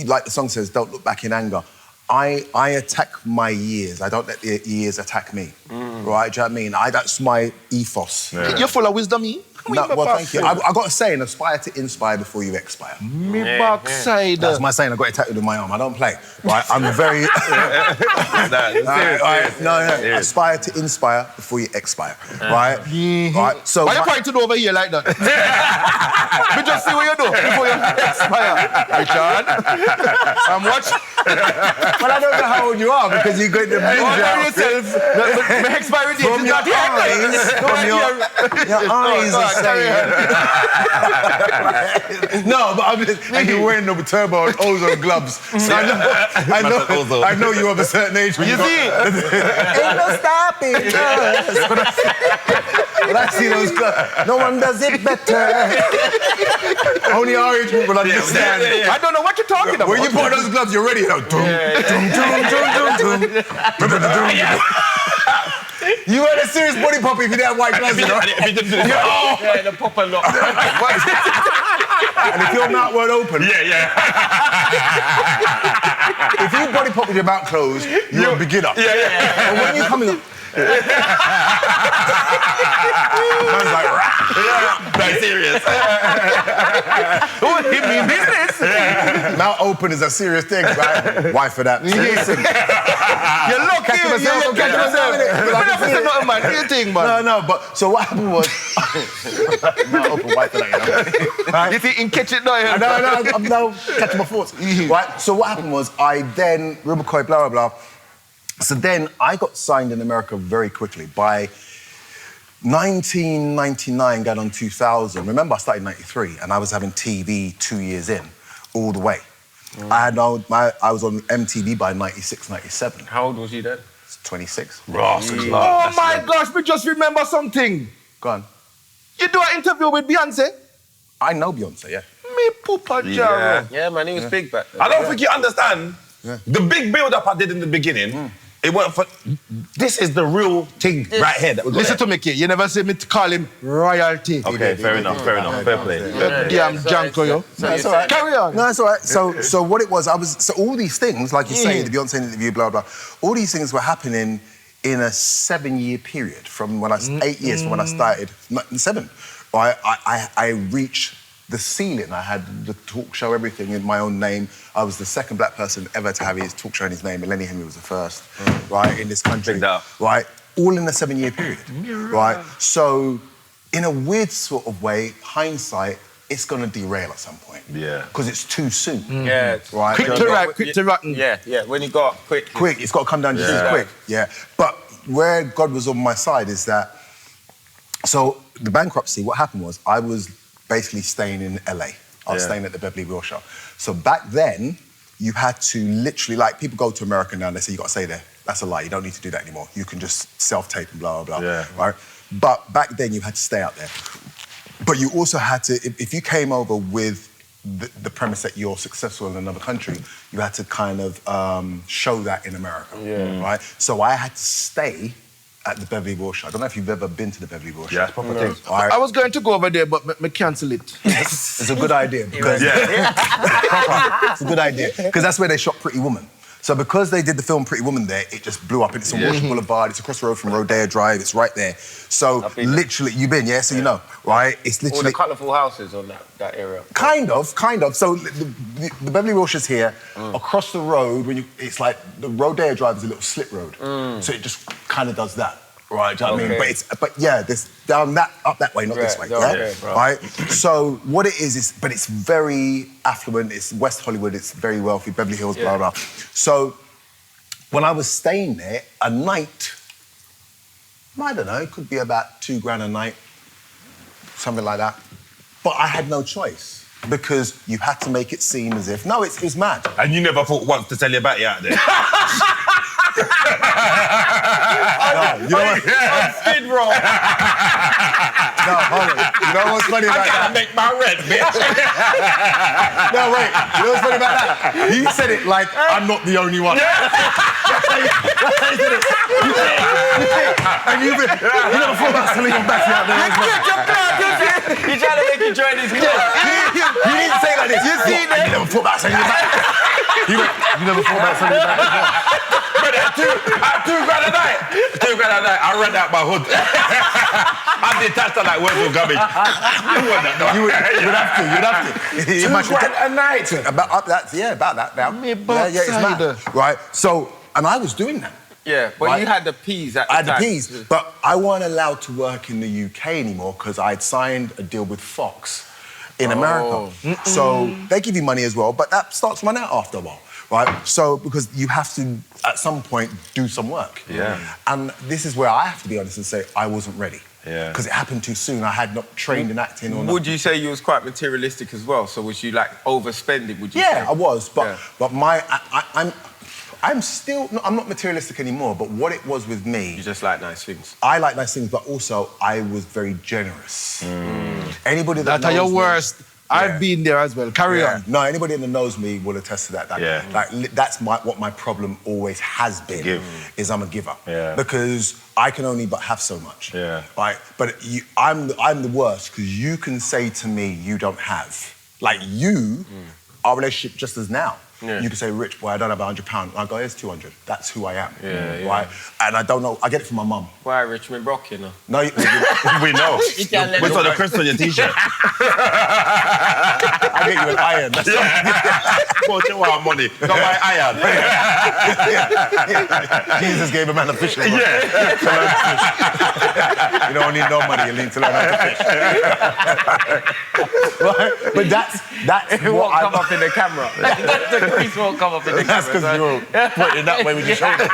like the song says, don't look back in anger. I attack my years. I don't let the years attack me. Right? Do you know what I mean? That's my ethos. Yeah. You're full of wisdom, eh? No, well, thank you. I got a saying, aspire to inspire before you expire. Me backside. That's my saying. I got it tattooed on my arm. I don't play. Right? I'm very... Aspire to inspire before you expire. Right? Right? So why you pointing over here like that? We just see what you do before you expire. Richard. Watch. Well, I don't know how old you are because you got the ninja outfit. yourself. expiry date From is your not yet. eyes, from your eyes are saying... No, but I'm just... And you're wearing the turbo and ozone gloves. So I know you of a certain age when you see it. Ain't no stopping us. When I see those gloves, no one does it better. Only our age group will understand. I don't know what you're talking about. When you put those gloves, you're ready. You know, you wear a serious body pop if you didn't have white gloves, you know? Yeah, the popper lock. And if your mouth weren't open... Yeah. If you body pop with your mouth closed, you're a beginner. Yeah. And when you're coming up... Man's like, rah. Very serious. You mean business? Mouth open is a serious thing, right? Why for that? Listen. You look Catch here, myself, you catch myself. nothing, man. What do you think, man? No, but so what happened was... Mouth open, why for that, you know? Right? You think you can catch it now? No, I'm now catching my thoughts. Right, so what happened was I then, Rubicoy, blah, blah, blah. So then I got signed in America very quickly. By 1999, going on 2000, remember I started in 93 and I was having TV 2 years in, all the way. I was on MTV by 96, 97. How old was you then? 26. Oh my gosh, we just remember something. Go on. You do an interview with Beyonce? I know Beyonce, yeah. Me poopa Jaro. Yeah, man, he was big back then. I don't think you understand the big build-up I did in the beginning. It weren't for... This is the real thing right here. That Listen to me, kid. You never see me call him royalty. Okay, fair enough. Fair play. Damn Janko, yo. That's all right. Carry on. No, it's all right. So what it was, so all these things, like you say, the Beyonce interview, blah, blah, all these things were happening in a 7-year period from when 8 years from when I started, 7. I reached the ceiling. I had the talk show, everything in my own name. I was the second black person ever to have his talk show in his name. Lenny Henry was the first, right, in this country. Right, all in a 7-year period, right? So, in a weird sort of way, hindsight, it's going to derail at some point. Yeah. Because it's too soon. Yeah. Right? Quick to rotten. Yeah, when he got quick. Quick, it's got to come down just as quick. Yeah. But where God was on my side is that, so the bankruptcy, what happened was I was basically staying in LA. I was staying at the Beverly Wilshire. So back then, you had to literally, like, people go to America now and they say, you got to stay there. That's a lie. You don't need to do that anymore. You can just self-tape and blah, blah, blah. Right? But back then, you had to stay out there. But you also had to, if you came over with the premise that you're successful in another country, you had to kind of show that in America. Right? So I had to stay at the Beverly Wilshire. I don't know if you've ever been to the Beverly Wilshire. Yeah, it's proper thing. I was going to go over there, but me cancel it. It's a good idea. Because it's a good idea. Because that's where they shot Pretty Woman. So because they did the film Pretty Woman there, it just blew up. It's on Wilshire Boulevard. It's across the road from Rodeo Drive. It's right there. So literally, you've been, yeah? So you know, right? It's literally... All the colourful houses on that area. Kind of. So the Beverly Wilshire's here. Across the road, it's like the Rodeo Drive is a little slip road. So it just kind of does that. Right, do you know what I mean? But this down that, up that way, not this way. Right? So what it is, but it's very affluent, it's West Hollywood, it's very wealthy, Beverly Hills, blah, blah. So when I was staying there, a night, I don't know, it could be about $2,000 a night, something like that. But I had no choice because you had to make it seem as if, no, it's mad. And you never thought once to tell your batty out there? You know what? Skid Row. No, hold on. You know what's funny about that? I gotta make my rent, bitch. No, wait. You know what's funny about that? He said it like I'm not the only one. That's how he said it. And you never thought about selling your battery out there as well. He's trying to make you join his club. You didn't say like this. You see that? You never thought about selling your battery. You never thought about selling your battery as well. But at $2,000 a night. $2,000 a night. I rent out my hood. I'm detached on like words of garbage. You would have to. $2,000 a night. About that now. It's mad. Right. So, and I was doing that. Yeah, but you had the P's at the time. I had the P's, but I weren't allowed to work in the UK anymore because I'd signed a deal with Fox in America. So they give you money as well, but that starts running out after a while. right? So, because you have to, at some point, do some work. Yeah. And this is where I have to be honest and say, I wasn't ready. Yeah. Because it happened too soon. I had not trained in acting or Would you say you was quite materialistic as well? So was you like overspending, would you say? Yeah, I was. But I'm still, I'm not materialistic anymore, but what it was with me... You just like nice things. I like nice things, but also I was very generous. Anybody that knows That's your me, worst. I've been there as well. Carry on. No, anybody that knows me will attest to that. That's what my problem always has been, is I'm a giver. Yeah. Because I can only but have so much. Yeah. Right? But I'm the worst, because you can say to me, you don't have. Like our relationship just as now. Yeah. You can say, Rich, boy, I don't have £100. And I go, here's 200. That's who I am. Yeah. Right? And I don't know, I get it from my mum. Why Richmond Brock, you know? No, We know. We saw the crystal on your t-shirt. I get you an iron. That's But you want money. Got my iron. Jesus gave a man a fish. To learn to fish. You don't need no money, you need to learn how to fish. Right? But that's It won't come up in the camera. The crease won't come up in the That's camera. because you're pointing that way with your shoulder.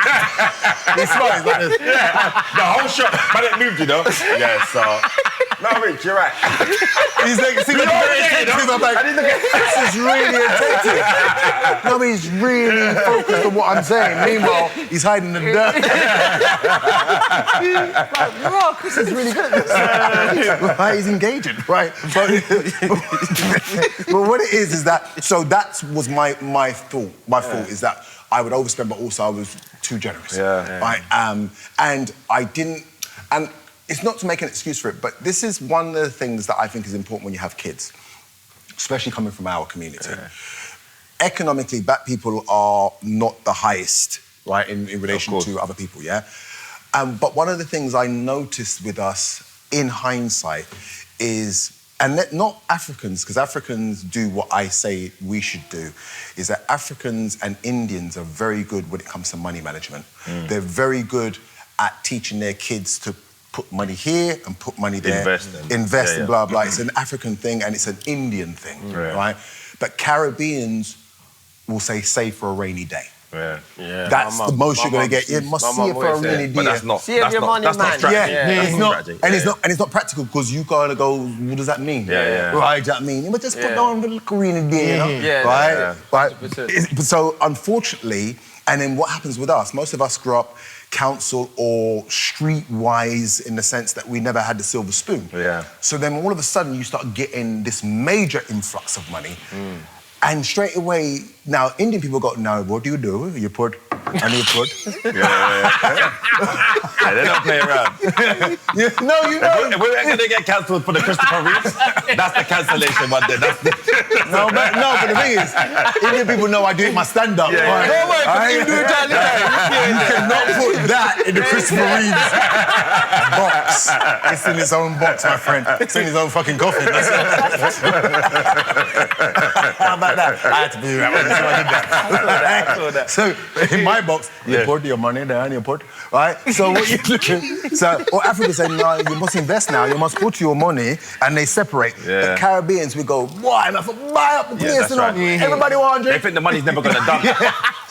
It's fine, like this. The whole shot, but it moved, you know? Yeah, so... No, Rich, you're right. He's like, see, I'm like, this is really attentive. No, he's really focused on what I'm saying. Meanwhile, he's hiding in the dirt. Like, bro, Chris is really good at this. Right, he's engaging, right? But what it is that, so that was my fault. My fault is that I would overspend, but also I was too generous. Right? And I didn't, and it's not to make an excuse for it, but this is one of the things that I think is important when you have kids, especially coming from our community. Economically, black people are not the highest, right, in relation to other people, but one of the things I noticed with us in hindsight is, and not Africans, because Africans do what I say we should do, is that Africans and Indians are very good when it comes to money management. They're very good at teaching their kids to put money here and put money there. Invest and blah, blah. It's an African thing and it's an Indian thing, right? But Caribbeans will say, save for a rainy day. That's the most you're going to get. You must see it for a rainy day. But that's not strategy. It's not practical, because you gotta go, what does that mean? Right, do you know what I mean? But just put on the rainy day, you know? Right? So unfortunately, and then what happens with us, most of us grew up council or street-wise in the sense that we never had the silver spoon. So then all of a sudden you start getting this major influx of money. And straight away, now Indian people go, now what do? You put, and you put. They don't play around. No, you know. If we're going to get cancelled for the Christopher Reeves, that's the cancellation one day. No, but the thing is, Indian people know I do it my stand-up. You cannot put that in the Christopher Reeves box. It's in his own box, my friend. It's in his own fucking coffin. How about that? I had to do that one, so I did that. So in my box, you put your money there and you put, right? So what you do, or Africa say, no, you must invest now, you must put your money, and they separate. The Caribbeans, we go, why? I'm buy up the place, you know? Everybody want to drink. They think the money's never going to done.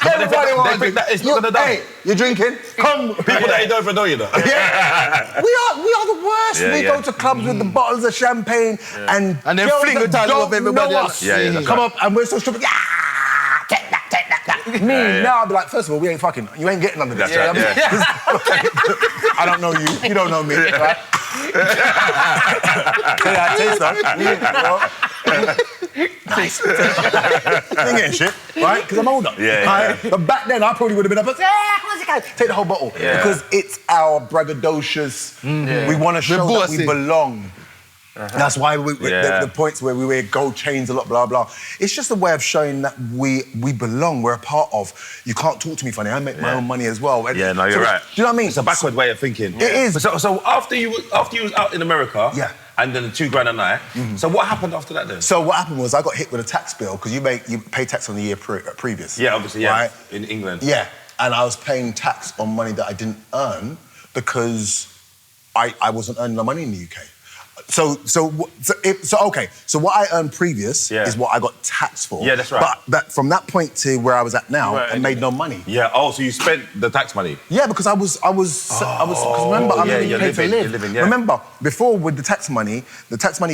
Everybody want to drink. It's not going to done. Hey, you drinking? Come. People that you don't even know, you know. We are the worst. We go to clubs with the bottles of champagne and then fling it all over everybody else. Come up and we're so stupid. Take that. Me, now I'll be like, first of all, we ain't fucking. You ain't getting under this. I don't know you. You don't know me, right? Taste that. Nice. Ain't getting shit, right? Because I'm older. But back then, I probably would have been up and take the whole bottle. Because it's our braggadocious. We want to show that we belong. That's why the points where we wear gold chains a lot, blah, blah. It's just a way of showing that we belong, we're a part of. You can't talk to me funny, I make my own money as well. No, you're right. Do you know what I mean? It's a backward way of thinking. It is. So after you was out in America, and then the $2,000 a night, so what happened after that then? So what happened was I got hit with a tax bill, because you pay tax on the year previous. Yeah, obviously, right? In England. Yeah, and I was paying tax on money that I didn't earn because I wasn't earning the money in the UK. So okay. So what I earned previous is what I got taxed for. Yeah, that's right. But from that point to where I was at now, I made no money. Yeah. Oh, so you spent the tax money? Yeah, because I was. Because remember, I'm only paid to live. Remember, before with the tax money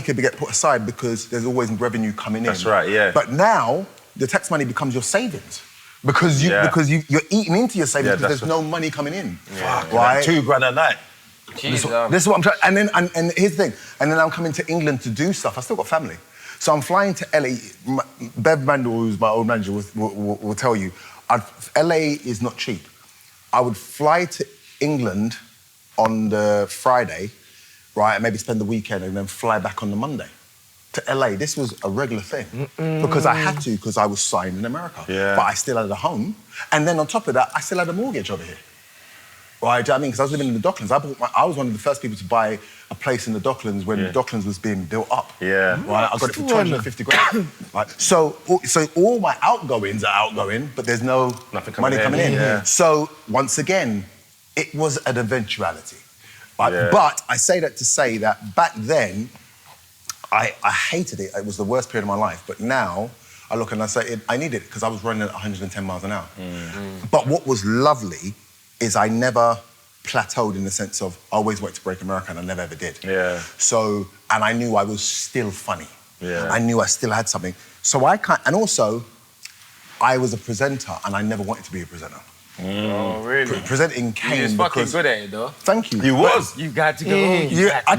could get put aside because there's always revenue coming in. That's right. Yeah. But now the tax money becomes your savings. Because you're eating into your savings because there's no money coming in. Fuck, right? Like $2 grand a night. This is what I'm trying. And here's the thing. And then I'm coming to England to do stuff. I still got family, so I'm flying to LA. Bev Mandel, who's my old manager, will tell you, LA is not cheap. I would fly to England on the Friday, right, and maybe spend the weekend and then fly back on the Monday to LA. This was a regular thing because I had to because I was signed in America. Yeah. But I still had a home, and then on top of that, I still had a mortgage over here. Right, do you know what I mean? Because I was living in the Docklands. I was one of the first people to buy a place in the Docklands when the Docklands was being built up. Yeah. Right, I got it for 250 grand. Right. So all my outgoings are outgoing, but there's no money coming in. Yeah. So once again, it was an eventuality. Right? Yeah. But I say that to say that back then, I hated it. It was the worst period of my life. But now, I look and I say, I need it because I was running at 110 miles an hour. But what was lovely is I never plateaued in the sense of I always wanted to break America and I never ever did. Yeah. So, and I knew I was still funny. Yeah. I knew I still had something. So and also, I was a presenter and I never wanted to be a presenter. Oh, really? Presenting Kane. You was fucking good at it, though. Thank you. You was. You got to go. Yeah, I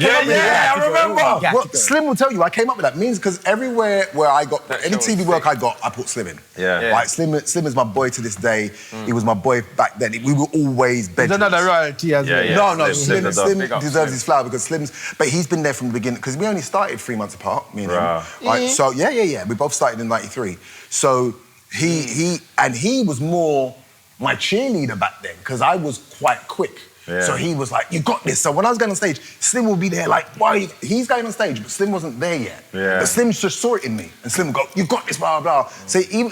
remember. Well, Slim will tell you, I came up with that. Means because everywhere where I got, any TV work I got, I put Slim in. Yeah. Right, Slim is my boy to this day. He was my boy back then. We were always bedrooms. There's another royalty as well. No, Slim deserves Slim. his flower because but he's been there from the beginning because we only started 3 months apart, me and him. Right, so yeah. We both started in '93. So he was more my cheerleader back then because I was quite quick. Yeah. So he was like, you got this. So when I was going on stage, Slim will be there like, why? He's going on stage, but Slim wasn't there yet. Yeah. But Slim just saw it in me. And Slim would go, you got this, blah, blah, blah.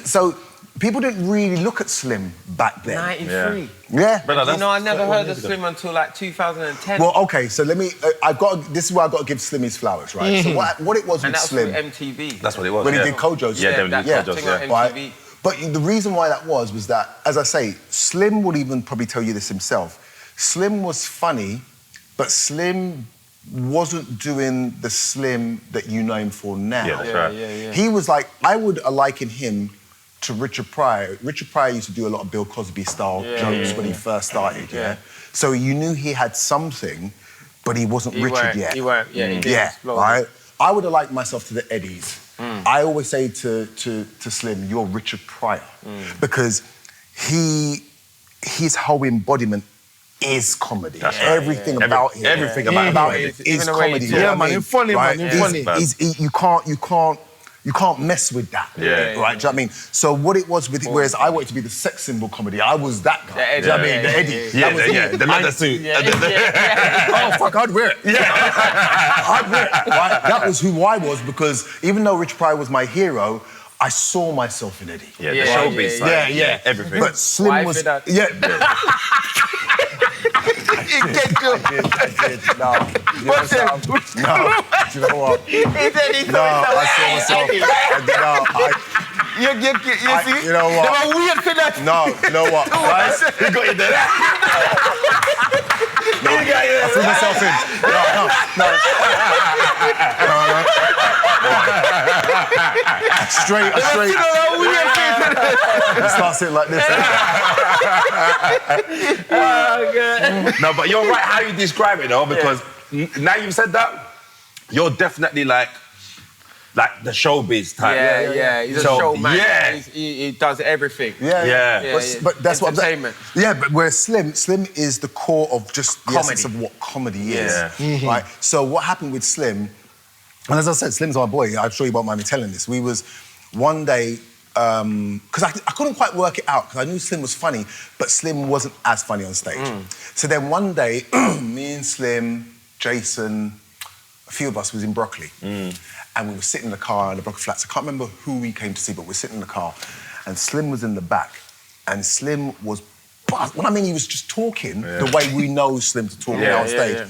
So people didn't really look at Slim back then. 93. Yeah. But I never heard of Slim until like 2010. Well, okay, so let me, this is where I've got to give Slim his flowers, right? So what it was with Slim. And that was MTV. That's what it was. When he did Kojo's. MTV. Right? But the reason why that was that, as I say, Slim would even probably tell you this himself. Slim was funny, but Slim wasn't doing the Slim that you know him for now. Yeah, that's right. He was like, I would liken him to Richard Pryor. Richard Pryor used to do a lot of Bill Cosby-style jokes when he first started, So you knew he had something, but he wasn't Richard yet. He weren't, he didn't explode. Right? I would have liked myself to the Eddies. I always say to Slim, you're Richard Pryor. Because his whole embodiment is comedy. That's right. Everything about him. Everything about him is comedy. Yeah, man, he's funny, right? man, he's funny. You can't mess with that. Right? Do you know what I mean? So what it was with it, whereas I wanted to be the sex symbol comedy, I was that guy. Do you know what I mean? The Eddie. The leather suit. Oh, fuck, I'd wear it. I'd wear it. Right? That was who I was because even though Richard Pryor was my hero, I saw myself in Eddie. Yeah, the showbiz side. Everything. But Slim was... I did. No. Do you know what? He said he I saw myself. You see? You know what? They were weird for that. No, you know what? Right? He got you there. I threw myself in. No. Straight. Start sitting like this. No, but you're right how you describe it though, because now you've said that, you're definitely like the showbiz type. Yeah. He's a showman. Yeah. He does everything. But that's what entertainment. But where Slim is the core of just the essence of what comedy is. Right? So what happened with Slim, and as I said, Slim's my boy. I'm sure you won't mind me telling this. We was one day, because I couldn't quite work it out, because I knew Slim was funny, but Slim wasn't as funny on stage. So then one day, me and Slim, Jason, a few of us was in Brockley. And we were sitting in the car in the Brockley flats. I can't remember who we came to see, but we're sitting in the car. And Slim was in the back. And Slim was buzzed. Well, I mean, he was just talking the way we know Slim to talk on stage.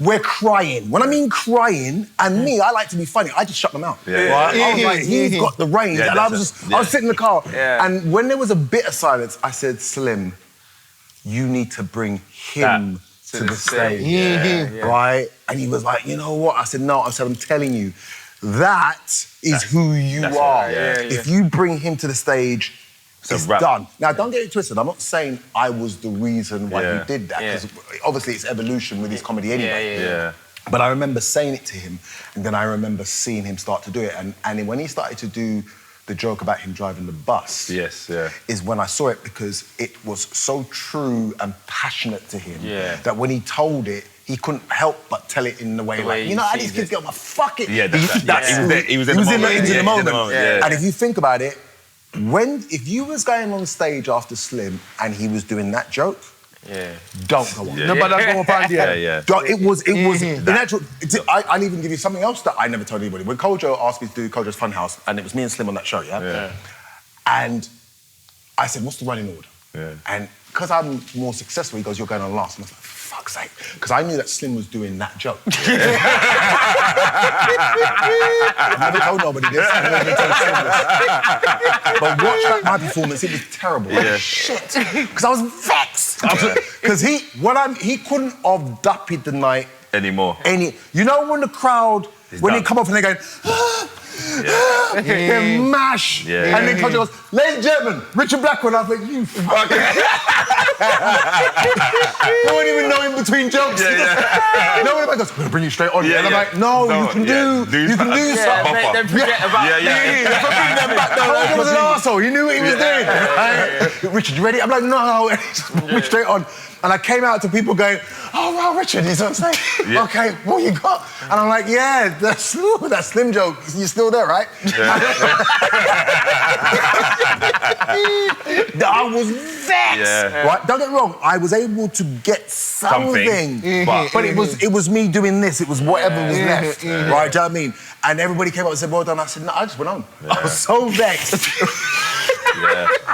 we're crying. When I mean crying, and me, I like to be funny, I just shut them out. Yeah. Right? I was like, he's got the range. Yeah, and I was sitting in the car. Yeah. And when there was a bit of silence, I said, Slim, you need to bring him to the stage. Right? And he was like, you know what? I said, no. I said, I'm telling you, that is who you are. If you bring him to the stage, it's done. Now, don't get it twisted. I'm not saying I was the reason why he did that, because obviously it's evolution with his comedy anyway. But I remember saying it to him, and then I remember seeing him start to do it. And when he started to do the joke about him driving the bus, is when I saw it, because it was so true and passionate to him that when he told it, he couldn't help but tell it in the way like, you know how these kids get, well, fuck it. He was in the moment. And if you think about it, if you was going on stage after Slim and he was doing that joke, don't go on. No, but that's what I'm It was the natural. I'll even give you something else that I never told anybody. When Kojo asked me to do Kojo's Funhouse, and it was me and Slim on that show, and I said, what's the running order? And because I'm more successful, he goes, you're going on last. And I was like, fuck's sake. Because I knew that Slim was doing that joke. I never told nobody this. I never told Slim this. But watch back my performance, it was terrible. Shit. Because I was vexed. Because he couldn't have duppied the night anymore. You know when the crowd, when they come up and they're going, they mash. And then Kojo goes, ladies and gentlemen, Richard Blackwood. I was like, you fuck. I won't even know in between jokes. Nobody goes, I'm going to bring you straight on. And I'm like, no, you can do something. Then forget about Kojo was an arsehole. He knew what he was doing. Richard, you ready? I'm like, no. And he just put me straight on. And I came out to people going, oh, wow, Richard, he's on stage. Okay, what you got? And I'm like, yeah, that Slim joke, you're still there, right? I was vexed. Right? Don't get me wrong, I was able to get something. But it was me doing this, it was whatever was left. Right, do you know what I mean? And everybody came up and said, well done. I said, no, I just went on. I was so vexed.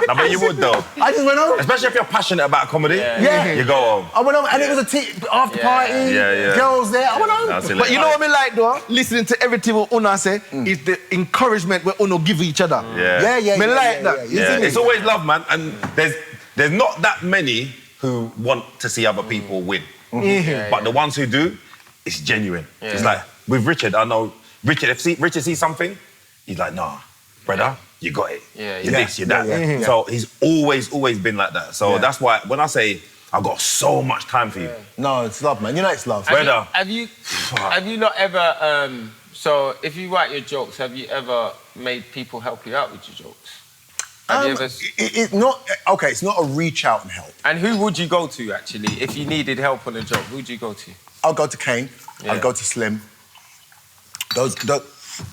No, but you would though. I just went home. Especially if you're passionate about comedy. You go home. I went home, and it was a after party. Girls there. I went home. But you know what I like though? Listening to everything what Una say is the encouragement we Uno give each other. Yeah. Like that. It's always love, man. And there's not that many who want to see other people win. But the ones who do, it's genuine. It's like with Richard. I know Richard. If Richard sees something, he's like, nah, brother. You got it. You're this, you're that. So he's always been like that. So that's why when I say I've got so much time for you. No, it's love, man. You know it's love. Have you not ever, so if you write your jokes, have you ever made people help you out with your jokes? Have you ever... It's not a reach out and help. And who would you go to, actually? If you needed help on a joke, who would you go to? I'll go to Kane. I'll go to Slim.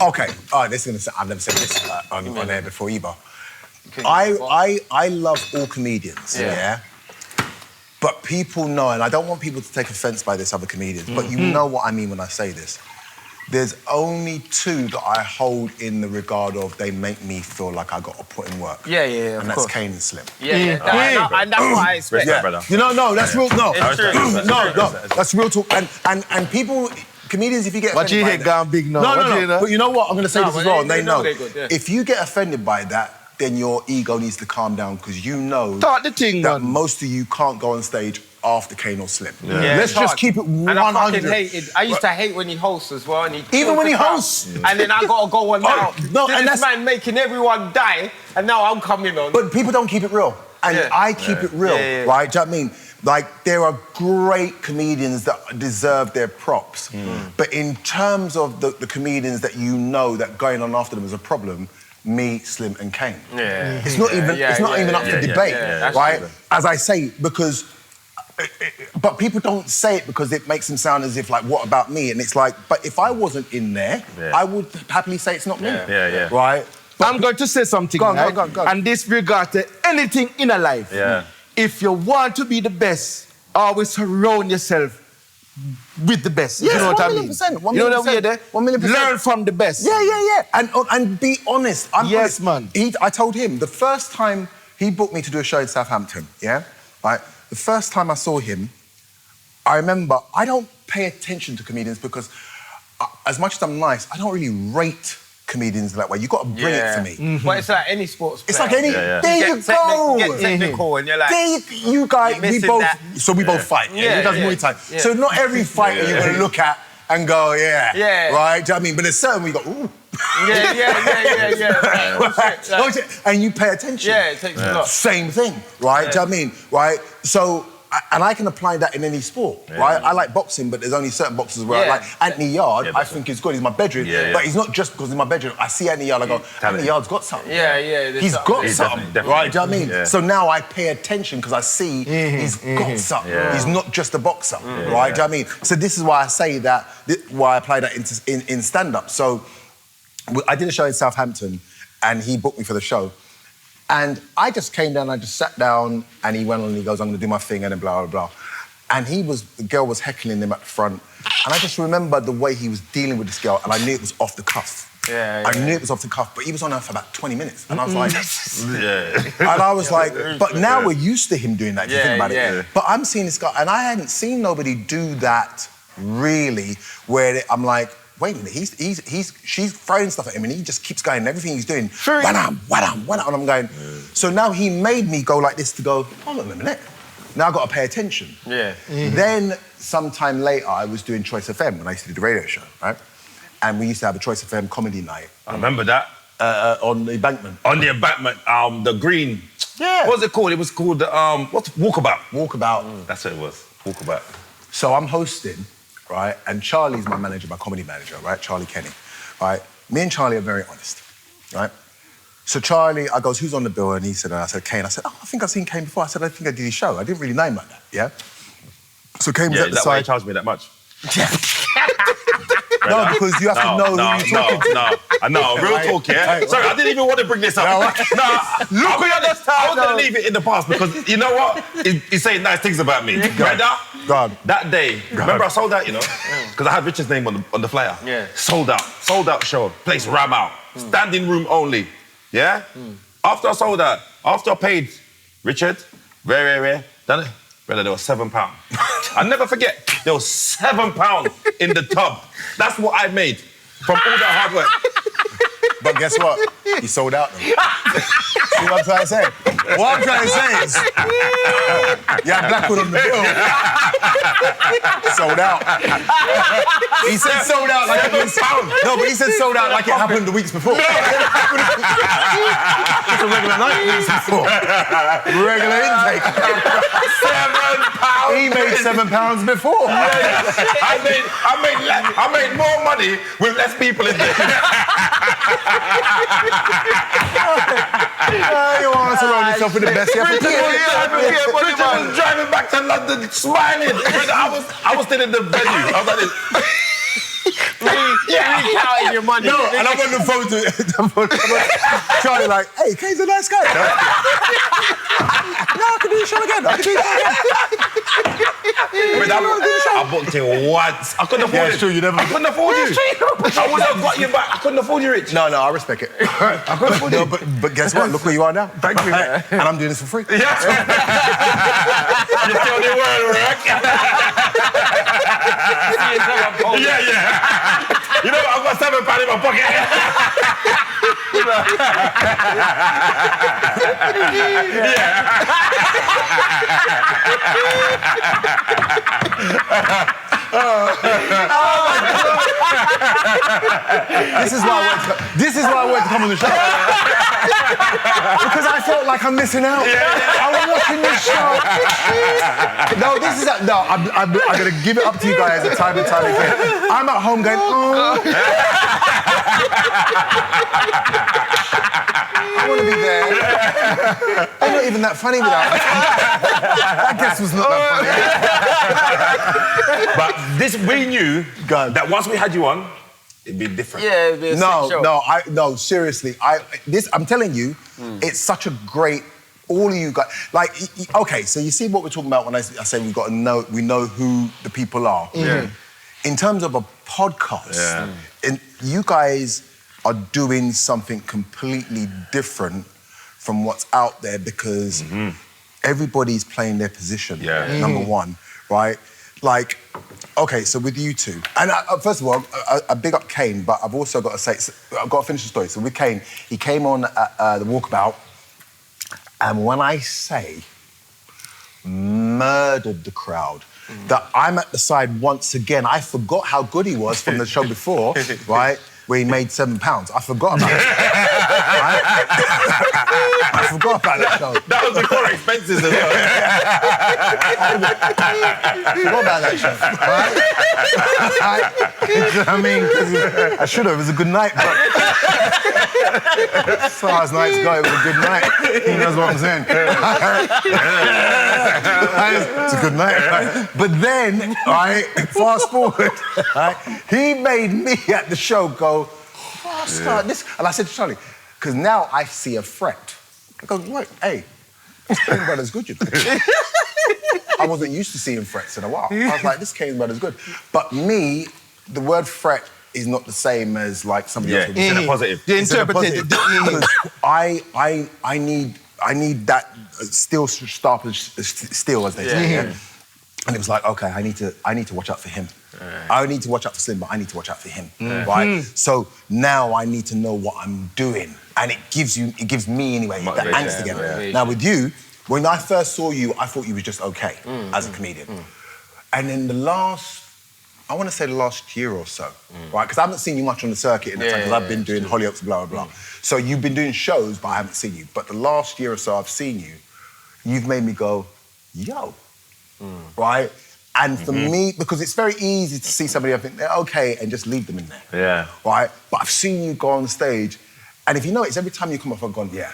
Okay, this is I've never said this on air before either. I love all comedians, but people know, and I don't want people to take offence by this, other comedians, but you know what I mean when I say this. There's only two that I hold in the regard of they make me feel like I got to put in work. And that's Kane and Slim. And that's what I expect. Brother. You know, no, that's real. No, no, that's real talk. And people. Comedians, if you get offended by that... But you gone big now. No. But you know what? I'm going to say this as well, and they know. Good. If you get offended by that, then your ego needs to calm down, because you know that most of you can't go on stage after Kane or Slim. Let's just keep it 100. And I used to hate when he hosts as well. And even when he hosts. And then I got to go on now. And this man making everyone die, and now I'm coming on. But people don't keep it real. And I keep it real, right? Do you know what I mean? Like, there are great comedians that deserve their props. But in terms of the comedians that you know that going on after them is a problem, me, Slim and Kane. It's not even up for debate, right? True. As I say, because... But people don't say it because it makes them sound as if, like, what about me? And it's like, but if I wasn't in there, I would happily say it's not me, right? But I'm going to say something, go on. And this regard to anything in a life. If you want to be the best, always surround yourself with the best. Yes, you know what I mean? 1,000,000%. You know what I mean? 1,000,000%. Learn from the best. And be honest. I'm honest. Man. I told him, the first time he booked me to do a show in Southampton, right? The first time I saw him, I remember I don't pay attention to comedians because as much as I'm nice, I don't really rate comedians that way. You've got to bring it to me. Mm-hmm. But it's like any sports player. It's like any... There you go. You get technical and you're like... You guys, we both... that. So we both fight. He does Muay Thai. So not every fighter you're going to look at and go, right? Do you know what I mean? But there's certain we go, ooh. And you pay attention. Yeah, it takes a lot. Same thing, right? Do you know what I mean? Right? So... And I can apply that in any sport, right? I like boxing, but there's only certain boxers where I like Anthony Yard. I think he's good. He's my bedroom, but he's not just because he's my bedroom. I see Anthony Yard, I go, Anthony Yard's got something. He's got something, right? Do you know what I mean? So now I pay attention because I see he's got something. He's not just a boxer, right? Do you know what I mean? So this is why I say that, why I apply that in stand-up. So I did a show in Southampton, and he booked me for the show. And I just came down, I just sat down, and he went on and he goes, I'm going to do my thing, and then blah, blah, blah. And the girl was heckling him at the front. And I just remember the way he was dealing with this girl, and I knew it was off the cuff. I knew it was off the cuff, but he was on her for about 20 minutes. And I was like... And I was like... But now we're used to him doing that, if you think about it. But I'm seeing this guy, and I hadn't seen nobody do that, really, where I'm like, wait a minute, she's throwing stuff at him and he just keeps going, everything he's doing, wham, wham, wham, and I'm going, so now he made me go like this to go, hold on a minute, now I've got to pay attention. Then, sometime later, I was doing Choice FM when I used to do the radio show, right? And we used to have a Choice FM comedy night. I remember that. On the embankment. On the embankment, the green. What was it called? It was called, Walkabout. Walkabout. That's what it was, Walkabout. So I'm hosting, right? And Charlie's my manager, my comedy manager, right? Charlie Kenny, right? Me and Charlie are very honest, right? So Charlie, I goes, who's on the bill? And he said, I said, Kane. I said, I think I've seen Kane before. I said, I think I did his show. I didn't really know him like that, So Kane was at the side. Why he charged me that much? No, because you have to know who you're talking to. I know, real talk, Sorry, I didn't even want to bring this up. Look at this time. I was going to leave it in the past because, you know what? He's saying nice things about me. God. That day, remember I sold out, Because I had Richard's name on the flyer. Sold out show, place ram out, standing room only, After I sold out, after I paid Richard, rare, done it? Brother, there was £7. I'll never forget, there was £7 in the tub. That's what I made from all that hard work. But guess what? He sold out, though. See what I'm trying to say? What I'm trying to say is, you had Blackwood on the bill. Sold out. He said sold out like it was... No, but he said sold out like it happened the weeks before. It's a regular night weeks before. Regular intake. £7. He made £7 before. I made more money with less people in there. You want to surround yourself with the best. Richard was driving back to London smiling. I was still in the venue. I was like this. Counting your money. No, and I'm on the phone to Charlie like, hey, Kane's a nice guy. No, I can do the show again. I can do that. I booked it once. I couldn't afford it. True, you never... I couldn't afford you. I would have got you back. I couldn't afford you, Rich. No, I respect it. I couldn't afford you. But guess what? Look where you are now. Thank you. And I'm doing this for free. You're still the world, right? You know, I've got £7 in my pocket. This is why I wanted to come on the show. Because I felt like I'm missing out. I was watching this show. I'm going to give it up to you guys time and time again. I'm at home going, oh. I want to be there. They're not even that funny without me. That guess was not that funny. But we knew that once we had you on, it'd be different. Yeah, it'd be a sick show. No, seriously. I'm telling you, it's such a great... All of you guys... Like, okay, so you see what we're talking about when I say we know who the people are. In terms of a podcast, and you guys are doing something completely different from what's out there because everybody's playing their position, number one, right? like, okay, so with you two, and first of all, I big up Kane, but I've also got to say, I've got to finish the story. So with Kane, he came on the walkabout, and when I say murdered the crowd, that I'm at the side once again. I forgot how good he was from the show before, right? Where he made £7. I forgot about it. Right? I forgot about that show. That was before expenses as well. I forgot about that show. Right? I mean, I should have. It was a good night, but as far as nights go, it was a good night. He knows what I'm saying. It's a good night. Right? But then, right, fast forward, right, he made me at the show go, start this. And I said to Charlie, because now I see a threat. I go, wait, hey, this Kane brother's good, you know. I wasn't used to seeing threats in a while. I was like, this Kane brother's good. But me, the word threat is not the same as like somebody else would be. It's in a positive. You interpreted it. I need that steel sharp as steel, as they say. Yeah? And it was like, okay, I need to watch out for him. I need to watch out for Slim, but I need to watch out for him, right? So now I need to know what I'm doing, and it gives me anyway the angst again. Now with you, when I first saw you, I thought you was just okay as a comedian, and in the last, I want to say the last year or so, right? Because I haven't seen you much on the circuit in the time, because I've been doing Hollyoaks, blah, blah, blah. So you've been doing shows, but I haven't seen you. But the last year or so I've seen you, you've made me go, yo, right? And for me, because it's very easy to see somebody, I think they're okay, and just leave them in there. Yeah. Right? But I've seen you go on stage, and if you notice, every time you come off, I've gone, yeah.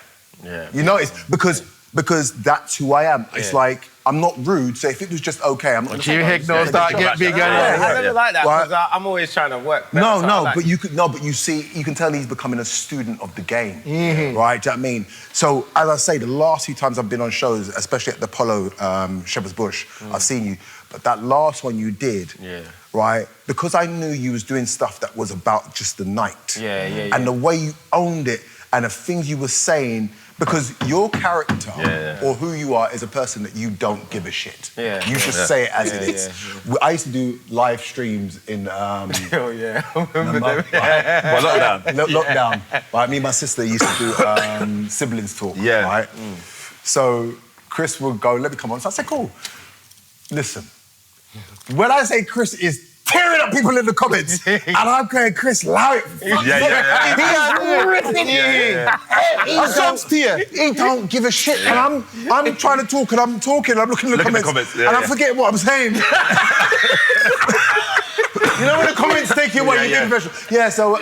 You notice, because that's who I am. It's like, I'm not rude, so if it was just okay, I'm not... But you heck no, start get bigger. I never like that, because I'm always trying to work better. But you can tell he's becoming a student of the game, right? Do you know what I mean? So, as I say, the last few times I've been on shows, especially at the Apollo, Shepherd's Bush, I've seen you, but that last one you did, right? Because I knew you was doing stuff that was about just the night. And the way you owned it, and the things you were saying, because your character or who you are is a person that you don't give a shit. You just say it as it is. I used to do live streams in... I remember them. Lockdown. Right, me and my sister used to do siblings talk. Right? So Chris would go, let me come on. So I said, cool. Listen, when I say Chris is tearing up people in the comments, and I'm going, Chris, allow it. He's ripping you. He don't give a shit. And I'm trying to talk, and I'm talking, and I'm looking at the comments, and I'm forgetting what I'm saying. You know when the comments take you away, you get professional. Yeah, so...